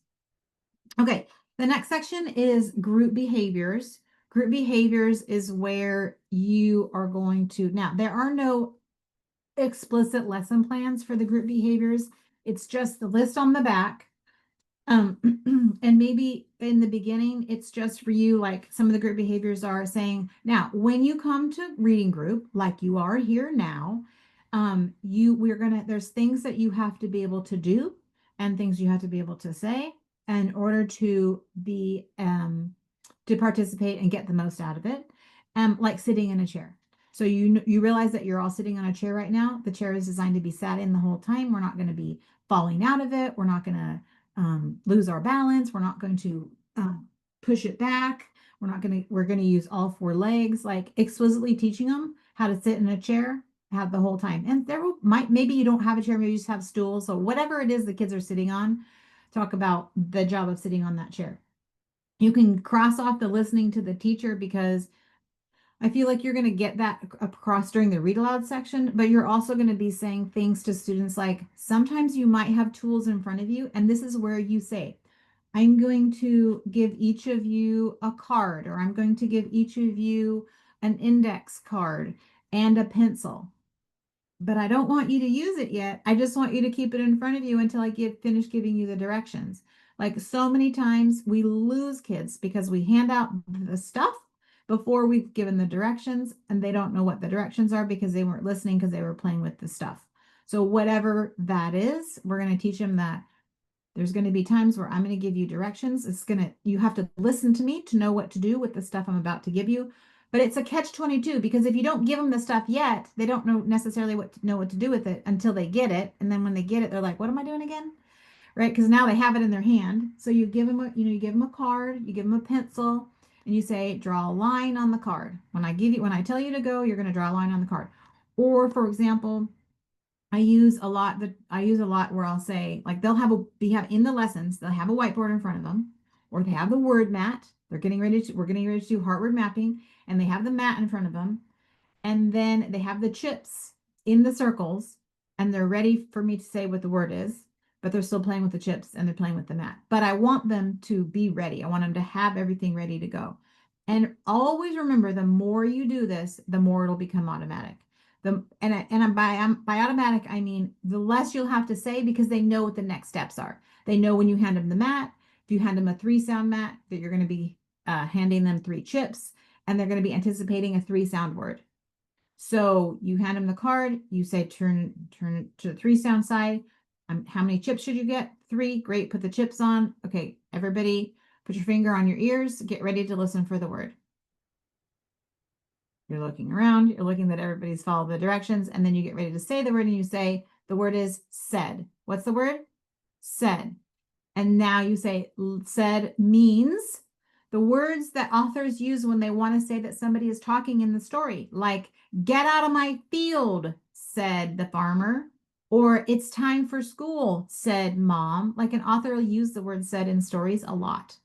Okay, the next section is group behaviors. Group behaviors is where you are going to, now there are no explicit lesson plans for the group behaviors. It's just the list on the back And maybe in the beginning, it's just for you, like some of the group behaviors are saying, now, when you come to reading group, like you are here now, there's things that you have to be able to do and things you have to be able to say in order to participate and get the most out of it. Like sitting in a chair. So you realize that you're all sitting on a chair right now. The chair is designed to be sat in the whole time. We're not going to be falling out of it. We're not going to lose our balance. We're not going to push it back. We're going to use all four legs, like explicitly teaching them how to sit in a chair, have the whole time. And maybe you don't have a chair, maybe you just have stools. So whatever it is the kids are sitting on, talk about the job of sitting on that chair. You can cross off the listening to the teacher because I feel like you're going to get that across during the read aloud section, but you're also going to be saying things to students like sometimes you might have tools in front of you, and this is where you say, I'm going to give each of you a card, or I'm going to give each of you an index card and a pencil. But I don't want you to use it yet. I just want you to keep it in front of you until I finish giving you the directions. Like so many times we lose kids because we hand out the stuff before we've given the directions and they don't know what the directions are because they weren't listening because they were playing with the stuff. So whatever that is, we're going to teach them that there's going to be times where I'm going to give you directions. You have to listen to me to know what to do with the stuff I'm about to give you. But it's a catch-22 because if you don't give them the stuff yet, they don't know necessarily what to do with it until they get it. And then when they get it, they're like, what am I doing again? Right? Because now they have it in their hand. So you give them you give them a card, you give them a pencil, and you say, draw a line on the card. When I tell you to go, you're going to draw a line on the card. Or for example, I use a lot where I'll say, like in the lessons, they'll have a whiteboard in front of them, or they have the word mat. We're getting ready to do heart word mapping, and they have the mat in front of them, and then they have the chips in the circles, and they're ready for me to say what the word is, but they're still playing with the chips and they're playing with the mat. But I want them to be ready. I want them to have everything ready to go. And always remember, the more you do this, the more it'll become automatic. By automatic, I mean the less you'll have to say because they know what the next steps are. They know when you hand them the mat, if you hand them a 3-sound mat, that you're going to be handing them 3 chips, and they're going to be anticipating a 3-sound word. So you hand them the card, you say, turn to the 3-sound side. How many chips should you get? 3. Great. Put the chips on. Okay, everybody put your finger on your ears. Get ready to listen for the word. You're looking around, you're looking that everybody's followed the directions, and then you get ready to say the word, and you say, the word is said. What's the word? Said. And now you say, said means the words that authors use when they want to say that somebody is talking in the story, like, get out of my field, said the farmer, or it's time for school, said mom. Like an author will use the word said in stories a lot.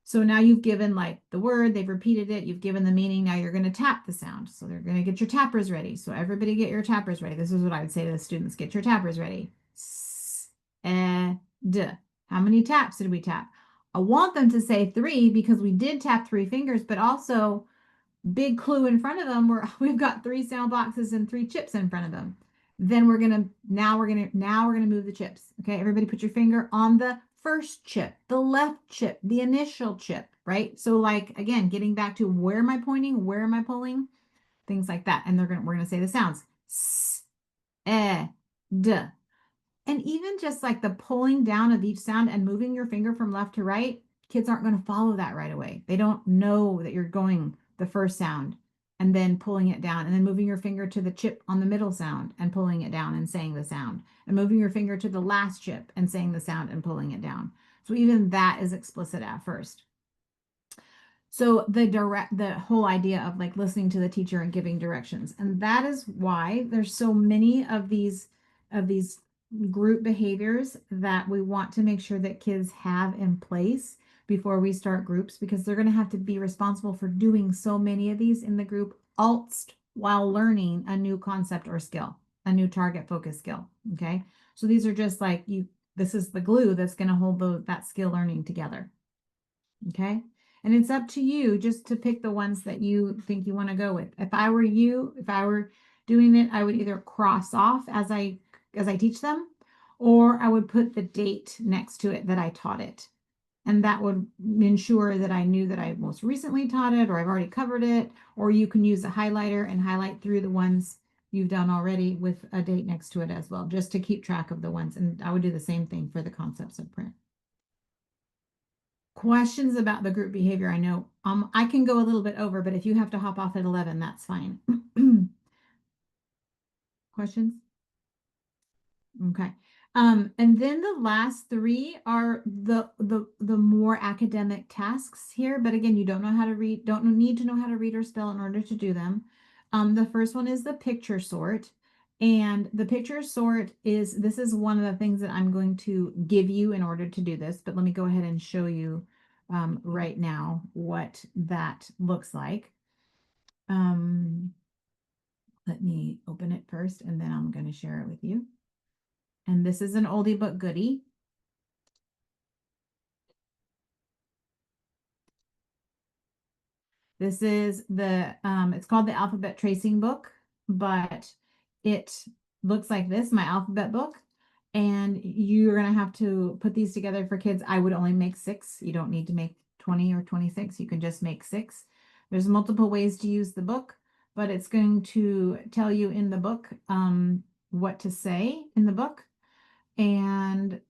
So now you've given like the word, they've repeated it, you've given the meaning. Now you're going to tap the sound. So they're going to get your tappers ready. So everybody get your tappers ready. This is what I would say to the students, get your tappers ready. S, D. How many taps did we tap? I want them to say 3 because we did tap 3 fingers, but also big clue in front of them where we've got 3 sound boxes and 3 chips in front of them. Then we're gonna move the chips. Okay, everybody put your finger on the first chip, the left chip, the initial chip, right? So like again, getting back to where am I pointing, where am I pulling, things like that. And we're gonna say the sounds. S, D. And even just like the pulling down of each sound and moving your finger from left to right, kids aren't going to follow that right away. They don't know that you're going the first sound and then pulling it down and then moving your finger to the chip on the middle sound and pulling it down and saying the sound and moving your finger to the last chip and saying the sound and pulling it down. So even that is explicit at first. So the whole idea of like listening to the teacher and giving directions. And that is why there's so many of these group behaviors that we want to make sure that kids have in place before we start groups, because they're going to have to be responsible for doing so many of these in the group while learning a new concept or skill, a new target focus skill. Okay. So these are just like this is the glue that's going to hold that skill learning together. Okay. And it's up to you just to pick the ones that you think you want to go with. If I were doing it, I would either cross off as I teach them, or I would put the date next to it that I taught it. And that would ensure that I knew that I most recently taught it, or I've already covered it, or you can use a highlighter and highlight through the ones you've done already with a date next to it as well, just to keep track of the ones. And I would do the same thing for the concepts of print. Questions about the group behavior? I know I can go a little bit over, but if you have to hop off at 11, that's fine. Questions? Okay. And then the last three are the more academic tasks here. But again, you don't know how to read, don't need to know how to read or spell in order to do them. The first one is the picture sort. And the picture sort this is one of the things that I'm going to give you in order to do this. But let me go ahead and show you right now what that looks like. Let me open it first, and then I'm going to share it with you. And this is an oldie but goodie. This is it's called the alphabet tracing book, but it looks like this, my alphabet book. And you're going to have to put these together for kids. I would only make 6. You don't need to make 20 or 26. You can just make 6. There's multiple ways to use the book, but it's going to tell you in the book what to say in the book. And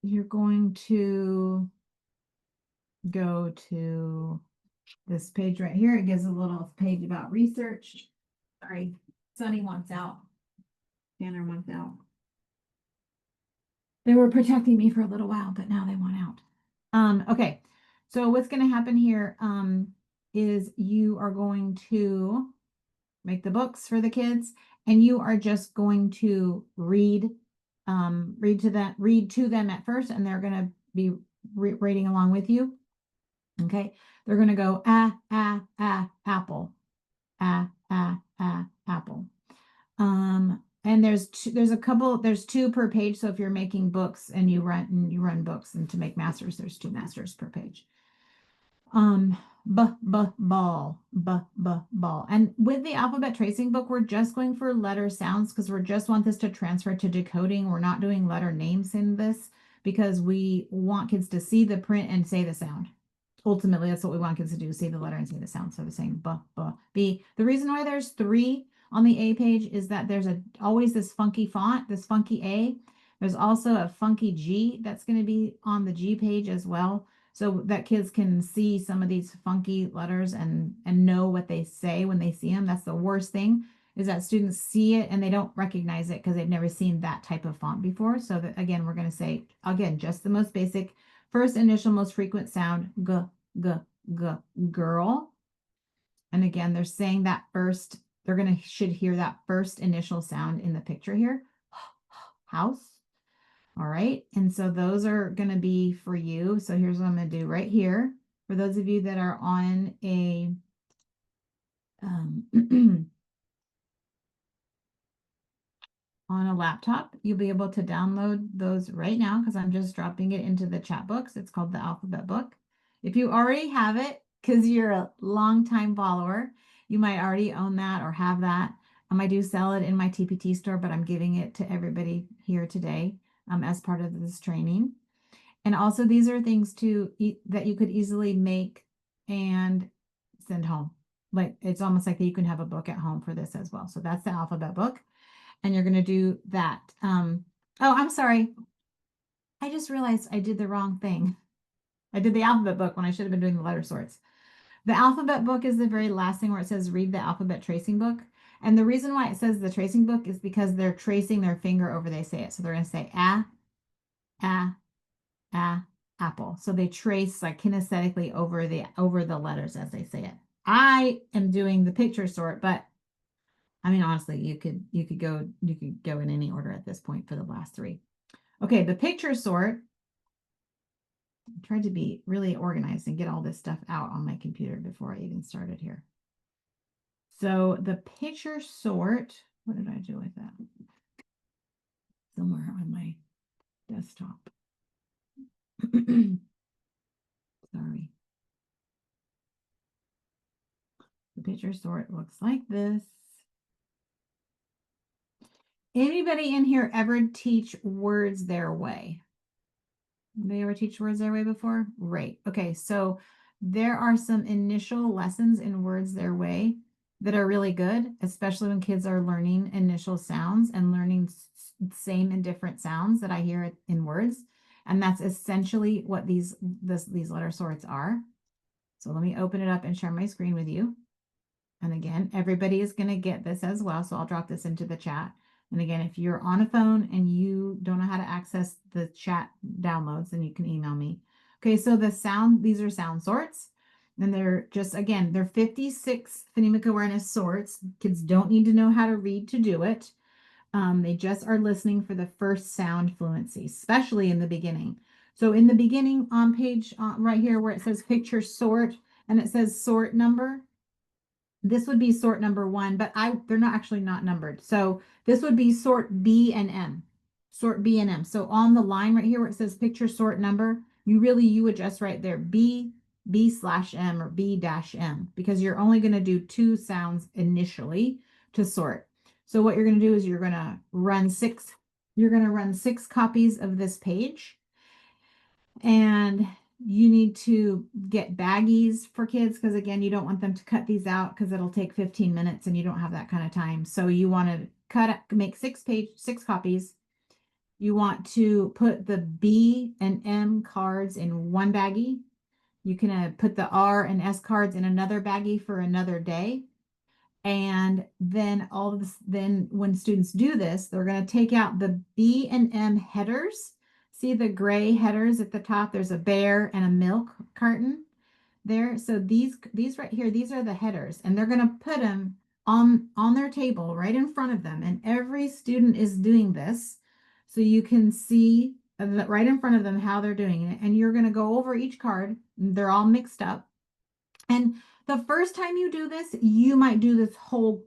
you're going to go to this page right here. It gives a little page about research. Sorry, Sunny wants out. Tanner wants out. They were protecting me for a little while, but now they want out. Okay, so what's going to happen here is you are going to make the books for the kids, and you are just going to read to them at first, and they're going to be reading along with you. Okay, they're going to go apple, apple. And there's two per page. So if you're making books and you run books, and to make masters, there's 2 masters per page. Ball. And with the alphabet tracing book, we're just going for letter sounds because we just want this to transfer to decoding. We're not doing letter names in this because we want kids to see the print and say the sound. Ultimately, that's what we want kids to do, say the letter and say the sound. So the same B. The reason why there's 3 on the A page is that there's always this funky font, this funky A. There's also a funky G that's going to be on the G page as well, so that kids can see some of these funky letters and know what they say when they see them. That's the worst thing, is that students see it and they don't recognize it because they've never seen that type of font before. So that, again, we're going to say, again, just the most basic, first initial, most frequent sound, girl. And again, they're saying that first, should hear that first initial sound in the picture here. House. All right. And so those are going to be for you. So here's what I'm going to do right here. For those of you that are on a on a laptop, you'll be able to download those right now because I'm just dropping it into the chat books. It's called the alphabet book. If you already have it, because you're a longtime follower, you might already own that or have that. I do sell it in my TPT store, but I'm giving it to everybody here today as part of this training. And also, these are things that you could easily make and send home. Like, it's almost like that you can have a book at home for this as well. So that's the alphabet book. And you're going to do that. Oh, I'm sorry. I just realized I did the wrong thing. I did the alphabet book when I should have been doing the letter sorts. The alphabet book is the very last thing where it says read the alphabet tracing book. And the reason why it says the tracing book is because they're tracing their finger over they say it. So they're going to say apple. So they trace like kinesthetically over the letters as they say it. I am doing the picture sort, but I mean, honestly, you could go in any order at this point for the last 3. Okay, the picture sort. I tried to be really organized and get all this stuff out on my computer before I even started here. So the picture sort, what did I do with that? Somewhere on my desktop. Sorry. The picture sort looks like this. Anybody in here ever teach words their way? They ever teach words their way before? Right. Okay. So there are some initial lessons in words their way that are really good, especially when kids are learning initial sounds and learning same and different sounds that I hear in words. And that's essentially what these letter sorts are. So let me open it up and share my screen with you. And again, everybody is going to get this as well. So I'll drop this into the chat. And again, if you're on a phone and you don't know how to access the chat downloads, then you can email me. Okay, so these are sound sorts. And they're just, again, they're 56 phonemic awareness sorts. Kids don't need to know how to read to do it. They just are listening for the first sound fluency, especially in the beginning. So in the beginning on page right here where it says picture sort and it says sort number, this would be sort number 1, but they're not actually not numbered. So this would be sort B and M, sort B and M. So on the line right here where it says picture sort number, you adjust right there B/M or B-M because you're only going to do 2 sounds initially to sort. So what you're going to do is you're going to run 6 copies of this page, and you need to get baggies for kids because again, you don't want them to cut these out because it'll take 15 minutes and you don't have that kind of time. So you want to make 6 copies. You want to put the B and M cards in one baggie. You can put the R and S cards in another baggie for another day. And then then when students do this, they're going to take out the B and M headers. See the gray headers at the top? There's a bear and a milk carton there. So these right here, these are the headers, and they're going to put them on their table right in front of them. And every student is doing this. So you can see right in front of them how they're doing it. And you're going to go over each card. They're all mixed up. And the first time you do this, you might do this whole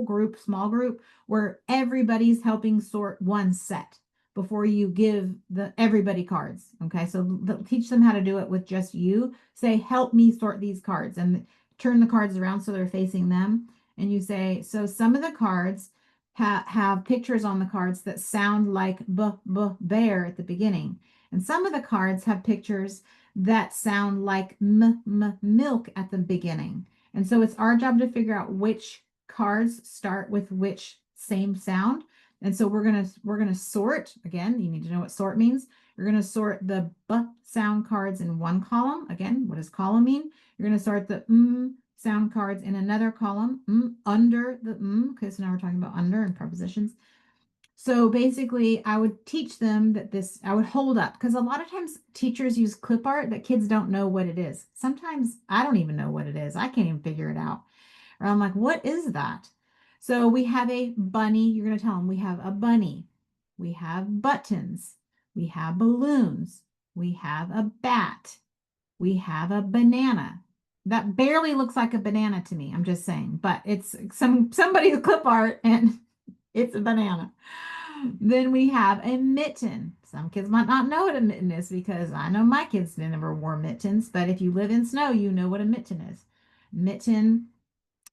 group, small group, where everybody's helping sort one set before you give everybody cards. Okay, so teach them how to do it with just you. Say, help me sort these cards, and turn the cards around so they're facing them. And you say, so some of the cards have pictures on the cards that sound like bear at the beginning. And some of the cards have pictures that sound like milk at the beginning. And so it's our job to figure out which cards start with which same sound. And so we're gonna sort. Again, you need to know what sort means. You're gonna sort the B sound cards in one column. Again, what does column mean? You're gonna sort the sound cards in another column, under the okay, so now we're talking about under and prepositions. So basically, I would teach them that I would hold up, because a lot of times teachers use clip art that kids don't know what it is. Sometimes I don't even know what it is. I can't even figure it out. Or I'm like, what is that? So we have a bunny. You're going to tell them we have a bunny. We have buttons. We have balloons. We have a bat. We have a banana. That barely looks like a banana to me. I'm just saying, but it's somebody's clip art and it's a banana. Then we have a mitten. Some kids might not know what a mitten is because I know my kids never wore mittens, but if you live in snow, you know what a mitten is. Mitten,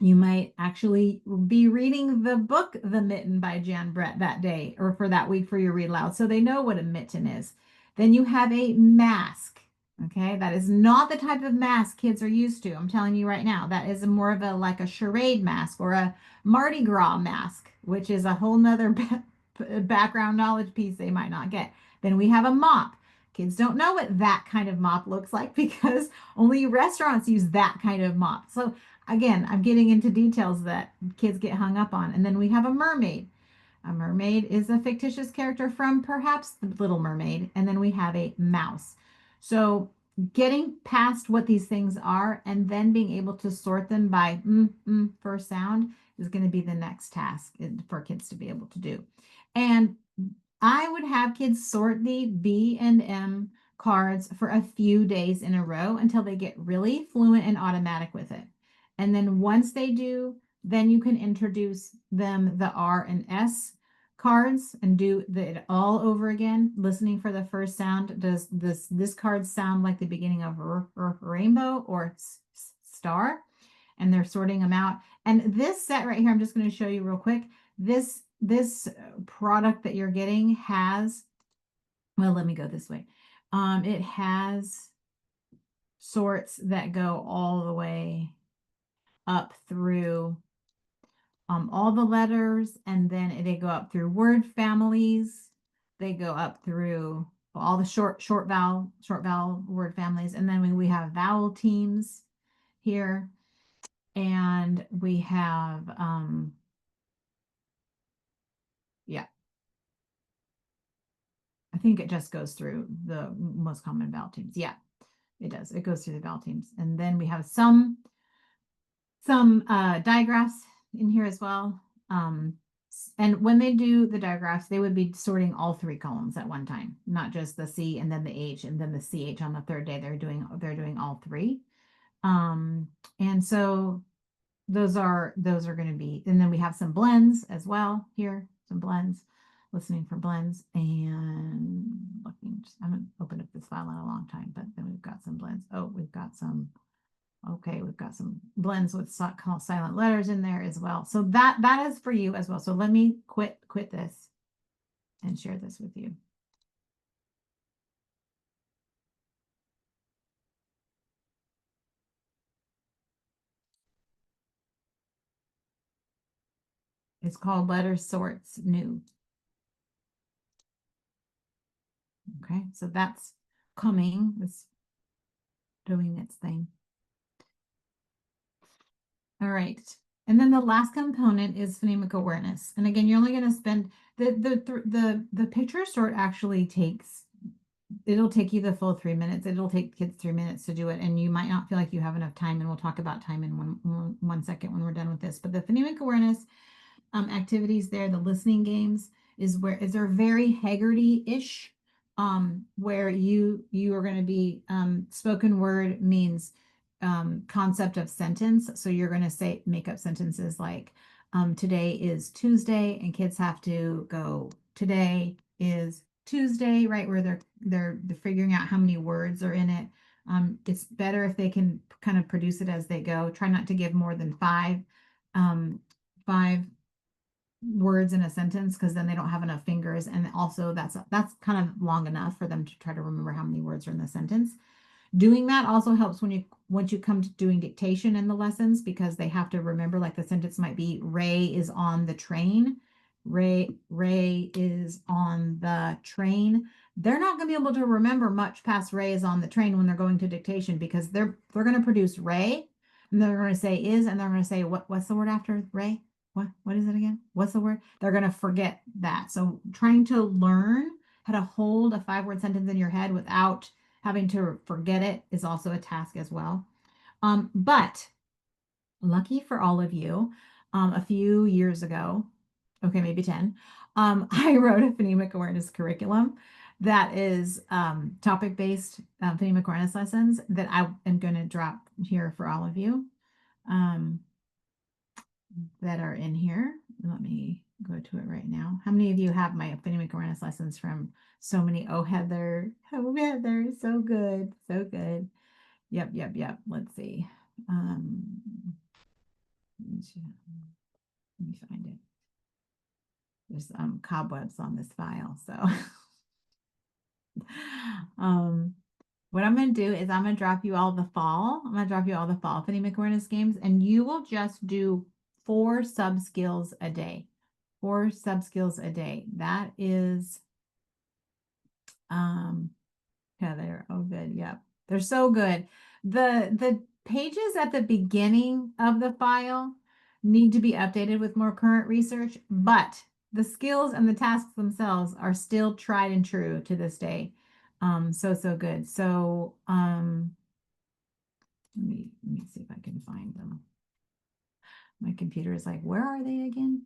you might actually be reading the book The Mitten by Jan Brett that day or for that week for your read aloud, so they know what a mitten is. Then you have a mask. Okay, that is not the type of mask kids are used to. I'm telling you right now, that is more of like a charade mask or a Mardi Gras mask, which is a whole nother background knowledge piece they might not get. Then we have a mop. Kids don't know what that kind of mop looks like because only restaurants use that kind of mop. So again, I'm getting into details that kids get hung up on. And then we have a mermaid. A mermaid is a fictitious character from perhaps The Little Mermaid. And then we have a mouse. So getting past what these things are and then being able to sort them by first sound is going to be the next task for kids to be able to do. And I would have kids sort the B and M cards for a few days in a row until they get really fluent and automatic with it. And then once they do, then you can introduce them the R and S cards and do it all over again, listening for the first sound. Does this card sound like the beginning of rainbow or star? And they're sorting them out. And this set right here, I'm just going to show you real quick. This this product that you're getting has, well, let me go this way. It has sorts that go all the way up through all the letters, and then they go up through word families. They go up through all the short vowel word families, and then we have vowel teams here, and we have yeah, I think it just goes through the most common vowel teams. Yeah, it does. It goes through the vowel teams, and then we have some digraphs in here as well. And when they do the digraphs, they would be sorting all three columns at one time, not just the C and then the H and then the CH on the third day. They're doing all three. And so those are going to be, and then we have some blends as well here, some blends, listening for blends, and looking, I haven't opened up this file in a long time, but then we've got some blends. Oh, we've got some, okay, we've got some blends with silent letters in there as well. So that is for you as well. So let me quit this and share this with you. It's called Letter Sorts New. Okay, so that's coming. It's doing its thing. All right. And then the last component is phonemic awareness. And again, you're only going to spend the picture sort actually takes, it'll take you the full 3 minutes. It'll take kids 3 minutes to do it. And you might not feel like you have enough time. And we'll talk about time in one second when we're done with this. But the phonemic awareness activities there, the listening games, they're very Haggerty-ish, where you are going to be spoken word means concept of sentence. So you're going to make up sentences like today is Tuesday, and kids have to go today is Tuesday, right? Where they're figuring out how many words are in it. It's better if they can kind of produce it as they go. Try not to give more than five words in a sentence, because then they don't have enough fingers, and also that's kind of long enough for them to try to remember how many words are in the sentence. Doing that also helps once you come to doing dictation in the lessons, because they have to remember, like the sentence might be Ray is on the train. Ray is on the train. They're not going to be able to remember much past Ray is on the train when they're going to dictation, because they're going to produce Ray, and they're going to say is, and they're going to say what's the word after Ray? What is it again? What's the word? They're going to forget that. So trying to learn how to hold a 5-word sentence in your head without having to forget it is also a task as well. But lucky for all of you, a few years ago, okay, maybe 10, I wrote a phonemic awareness curriculum that is topic-based phonemic awareness lessons that I am going to drop here for all of you. That are in here. Let me go to it right now. How many of you have my phonemic awareness lessons from so many? Oh, Heather. Oh, Heather. So good. So good. Yep. Let's see. Let me find it. There's cobwebs on this file. So what I'm going to do is I'm going to drop you all the fall. I'm going to drop you all the fall phonemic awareness games, and you will just do 4 sub skills a day. 4 sub skills a day. That is Heather. Oh, good. Yep. They're so good. The pages at the beginning of the file need to be updated with more current research, but the skills and the tasks themselves are still tried and true to this day. So good. So let me see if I can find them. My computer is like, where are they again?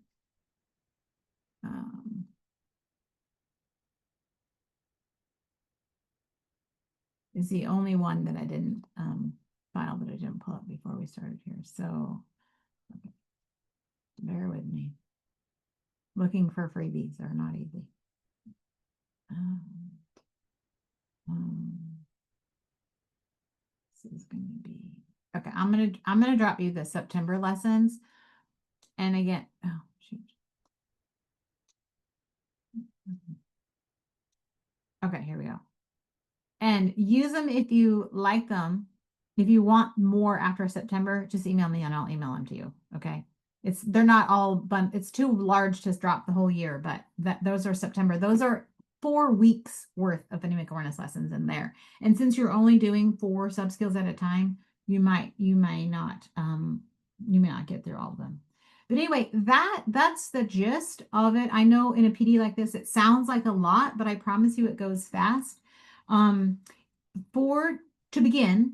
Is the only one that I didn't file that I didn't pull up before we started here. So okay. Bear with me. Looking for freebies are not easy. This is going to be okay. I'm gonna drop you the September lessons, and again, oh shoot, Okay, here we go. And use them if you like them. If you want more after September, just email me and I'll email them to you. Okay. They're not all it's too large to drop the whole year, but those are September. Those are 4 weeks worth of phonemic awareness lessons in there. And since you're only doing 4 sub-skills at a time, you may not get through all of them. But anyway, that's the gist of it. I know in a PD like this, it sounds like a lot, but I promise you it goes fast. To begin,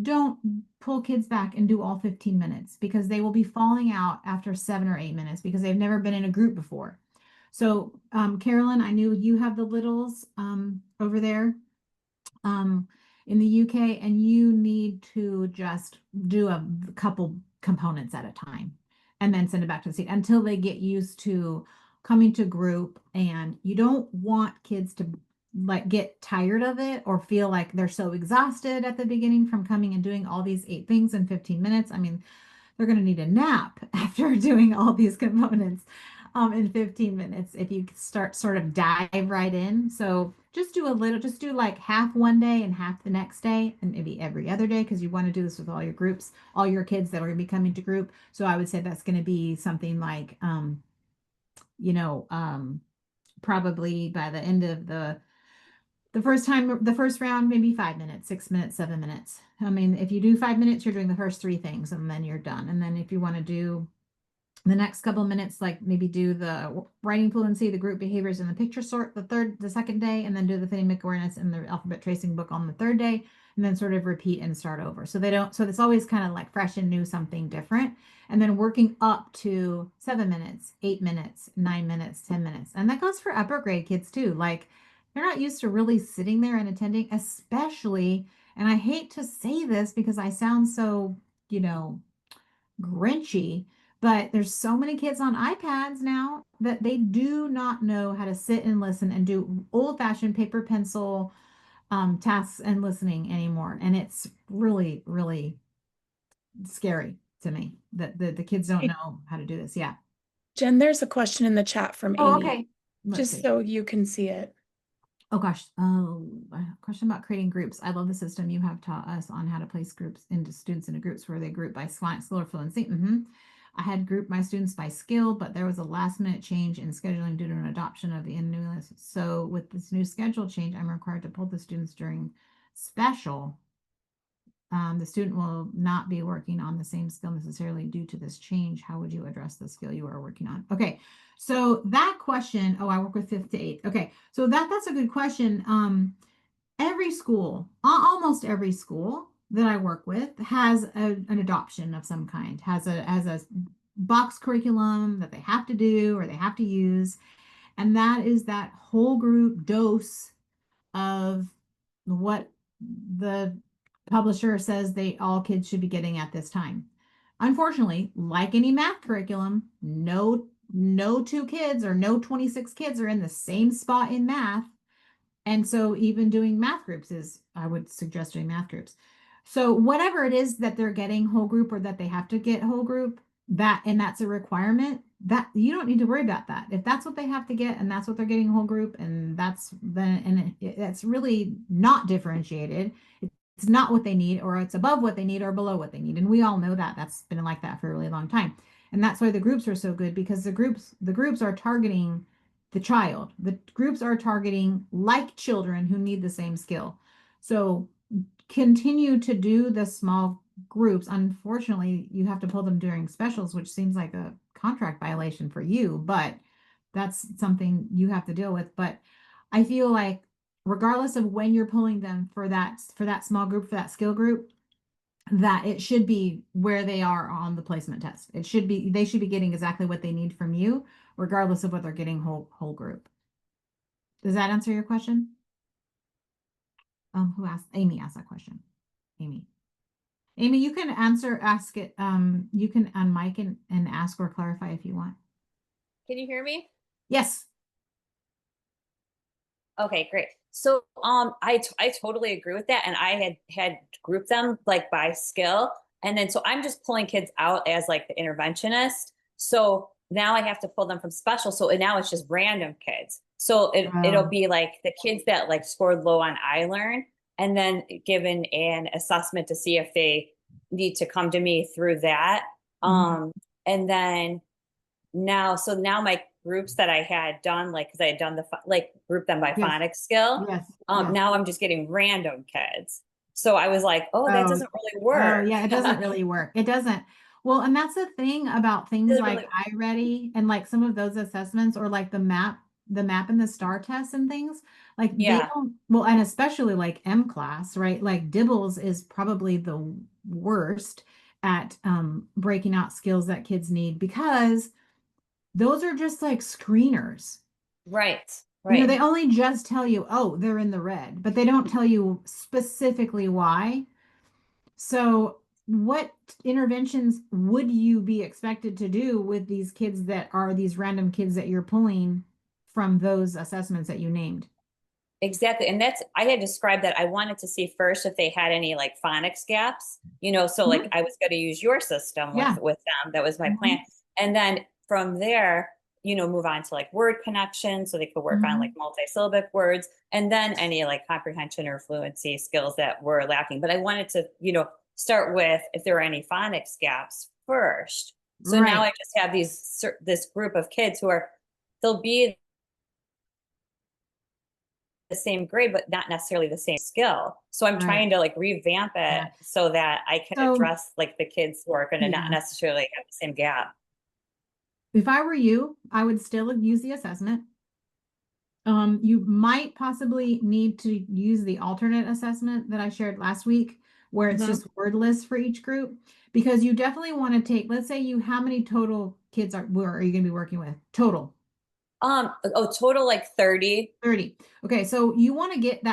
don't pull kids back and do all 15 minutes because they will be falling out after 7 or 8 minutes because they've never been in a group before. So, Carolyn, I knew you have the littles over there in the UK, and you need to just do a couple components at a time and then send it back to the seat until they get used to coming to group. And you don't want kids to like get tired of it or feel like they're so exhausted at the beginning from coming and doing all these 8 things in 15 minutes. I mean, they're going to need a nap after doing all these components in 15 minutes if you start sort of dive right in. So just do like half one day and half the next day and maybe every other day because you want to do this with all your groups, all your kids that are going to be coming to group. So I would say that's going to be something like, probably by the end of the first round, maybe 5 minutes, 6 minutes, 7 minutes. I mean, if you do 5 minutes, you're doing the first 3 things and then you're done. And then if you want to do the next couple of minutes, like maybe do the writing fluency, the group behaviors, and the picture sort the second day, and then do the phonemic awareness and the alphabet tracing book on the third day, and then sort of repeat and start over. So it's always kind of like fresh and new, something different. And then working up to 7 minutes, 8 minutes, 9 minutes, 10 minutes. And that goes for upper grade kids too. Like they're not used to really sitting there and attending, especially, and I hate to say this because I sound so, grinchy, but there's so many kids on iPads now that they do not know how to sit and listen and do old-fashioned paper pencil tasks and listening anymore. And it's really, really scary to me that the kids don't know how to do this. Yeah. Jen, there's a question in the chat from Oh, Amy. okay. Just so you can see it. Oh gosh. Oh, a question about creating groups. I love the system you have taught us on how to place groups into students into groups where they group by skill or fluency. I had grouped my students by skill, but there was a last minute change in scheduling due to an adoption of the new list. So with this new schedule change, I'm required to pull the students during special. The student will not be working on the same skill necessarily due to this change. How would you address the skill you are working on? Okay, so that question, I work with 5th to 8th. Okay, so that's a good question. Every school, almost every school that I work with has an adoption of some kind, has a box curriculum that they have to do or they have to use. And that is that whole group dose of what the publisher says all kids should be getting at this time. Unfortunately, like any math curriculum, no 2 kids or no 26 kids are in the same spot in math. And so even doing math groups I would suggest doing math groups. So whatever it is that they're getting whole group or that they have to get whole group, that's a requirement, that you don't need to worry about that. If that's what they have to get and that's what they're getting whole group, and that's really not differentiated. It's not what they need, or it's above what they need or below what they need. And we all know that that's been like that for a really long time. And that's why the groups are so good, because the groups are targeting the child. The groups are targeting like children who need the same skill. So continue to do the small groups. Unfortunately, you have to pull them during specials, which seems like a contract violation for you, but that's something you have to deal with. But I feel like regardless of when you're pulling them for that small group, for that skill group, that it should be where they are on the placement test. They should be getting exactly what they need from you, regardless of what they're getting whole group. Does that answer your question? Who asked? Amy asked that question. Amy, you can ask it. You can unmic and ask or clarify if you want. Can you hear me? Yes. Okay, great. So I totally agree with that. And I had grouped them like by skill. And then so I'm just pulling kids out as like the interventionist. So now I have to pull them from special. So now it's just random kids. So it'll Oh. be like the kids that like scored low on iLearn, and then given an assessment to see if they need to come to me through that. Mhm. And then now my groups that I had done, like, because I had done like grouped them by Yes. phonics skill. Yes. Yes. Now I'm just getting random kids. So I was like, oh, that Oh, doesn't really oh work. yeah, it doesn't really work. It doesn't. Well, and that's the thing about things Doesn't like really- iReady and like some of those assessments or like the map and the star tests and things, like they Yeah. don't, well, and especially like M class, right? Like Dibbles is probably the worst at breaking out skills that kids need because those are just like screeners. Right. You know, Right. they only just tell you, oh, they're in the red, but they don't tell you specifically why. So, what interventions would you be expected to do with these kids that are these random kids that you're pulling from those assessments that you named? Exactly. And I had described that I wanted to see first if they had any like phonics gaps, so like Mhm. I was going to use your system Yeah. with them. That was my Mhm. plan. And then from there, move on to like word connection so they could work on like Mhm. multisyllabic words, and then any like comprehension or fluency skills that were lacking. But I wanted to, start with if there were any phonics gaps first. So now Right. I just have this group of kids they'll be the same grade, but not necessarily the same skill. So I'm Right. trying to like revamp it Yeah. so that I can So, address like the kids who are going to not yeah. necessarily have the same gap. If I were you, I would still use the assessment. You might possibly need to use the alternate assessment that I shared last week, where it's Mhm. just word lists for each group, because you definitely want to take, let's say how many total kids are you going to be working with? Total. Total like 30. 30. Okay, so you want to get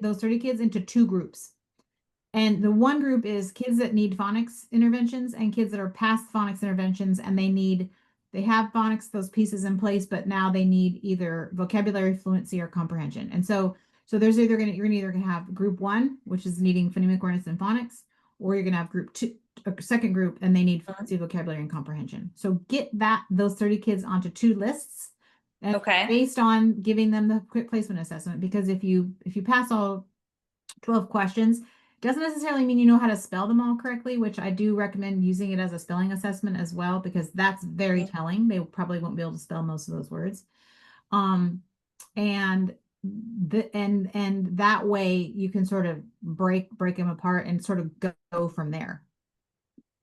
those 30 kids into two groups. And the one group is kids that need phonics interventions and kids that are past phonics interventions and they have phonics, those pieces in place, but now they need either vocabulary fluency or comprehension. And so there's you're either gonna have group one, which is needing phonemic awareness and phonics, or you're gonna have group two, a second group, and they need fluency, vocabulary, and comprehension. So get those 30 kids onto two lists and Okay. based on giving them the quick placement assessment, because if you pass all 12 questions, doesn't necessarily mean you know how to spell them all correctly, which I do recommend using it as a spelling assessment as well, because that's very Mhm. telling. They probably won't be able to spell most of those words. Um, and and that way you can sort of break them apart and sort of go from there.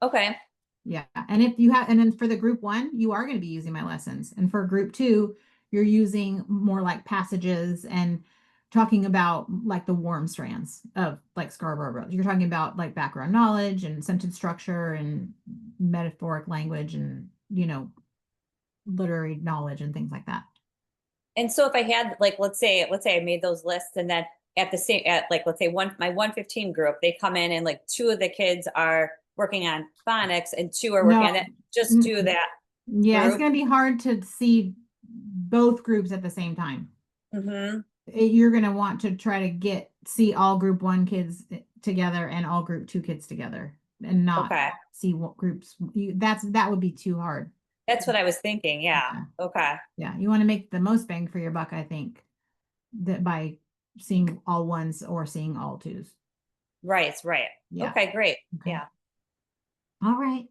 Okay. Yeah. And then for the group one, you are going to be using my lessons. And for group two, you're using more like passages and talking about like the warm strands of like Scarborough Road. You're talking about like background knowledge and sentence structure and metaphoric language and, literary knowledge and things like that. And so if I had like, let's say I made those lists, and then at like, let's say my 115 group, they come in and like two of the kids are working on phonics and two are working on No. that. Just do that Yeah, it's group. going to be hard to see both groups at the same time. Mm-hmm. You're going to want to try to see all group one kids together and all group two kids together and not Okay. see what groups that would be too hard. That's what I was thinking. Yeah. Yeah. Okay. Yeah, you want to make the most bang for your buck, I think, that by seeing all ones or seeing all twos. Right. Yeah. Okay, great. Okay. Yeah. All right.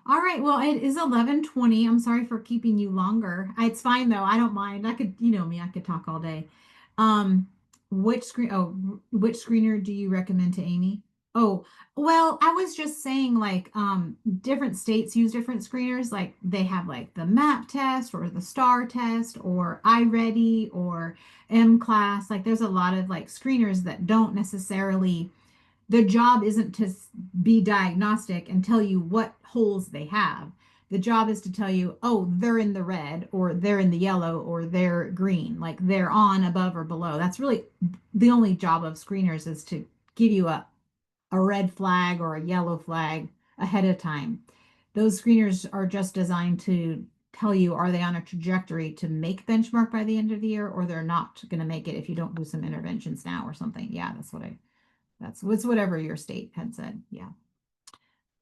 All right. Well, it is 11:20. I'm sorry for keeping you longer. It's fine though. I don't mind. I could, you know me, I could talk all day. Um, which screener do you recommend to Amy? Oh, well, I was just saying like different states use different screeners. Like they have like the MAP test or the STAR test or iReady or M class. Like there's a lot of like screeners that don't necessarily, their job isn't to be diagnostic and tell you what holes they have. The job is to tell you, oh, they're in the red or they're in the yellow or they're green, like they're on, above, or below. That's really the only job of screeners, is to give you a red flag or a yellow flag ahead of time. Those screeners are just designed to tell you, are they on a trajectory to make benchmark by the end of the year, or they're not going to make it if you don't do some interventions now or something. Yeah, that's whatever your state had said. Yeah.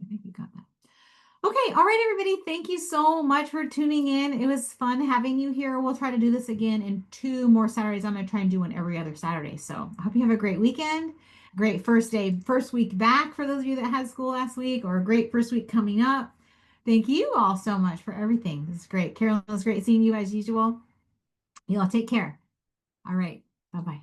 I think you got that. Okay, all right, everybody. Thank you so much for tuning in. It was fun having you here. We'll try to do this again in 2 more Saturdays. I'm going to try and do one every other Saturday. So I hope you have a great weekend, great first day, first week back for those of you that had school last week, or a great first week coming up. Thank you all so much for everything. This is great. Carolyn, it was great seeing you as usual. You all take care. All right. Bye-bye.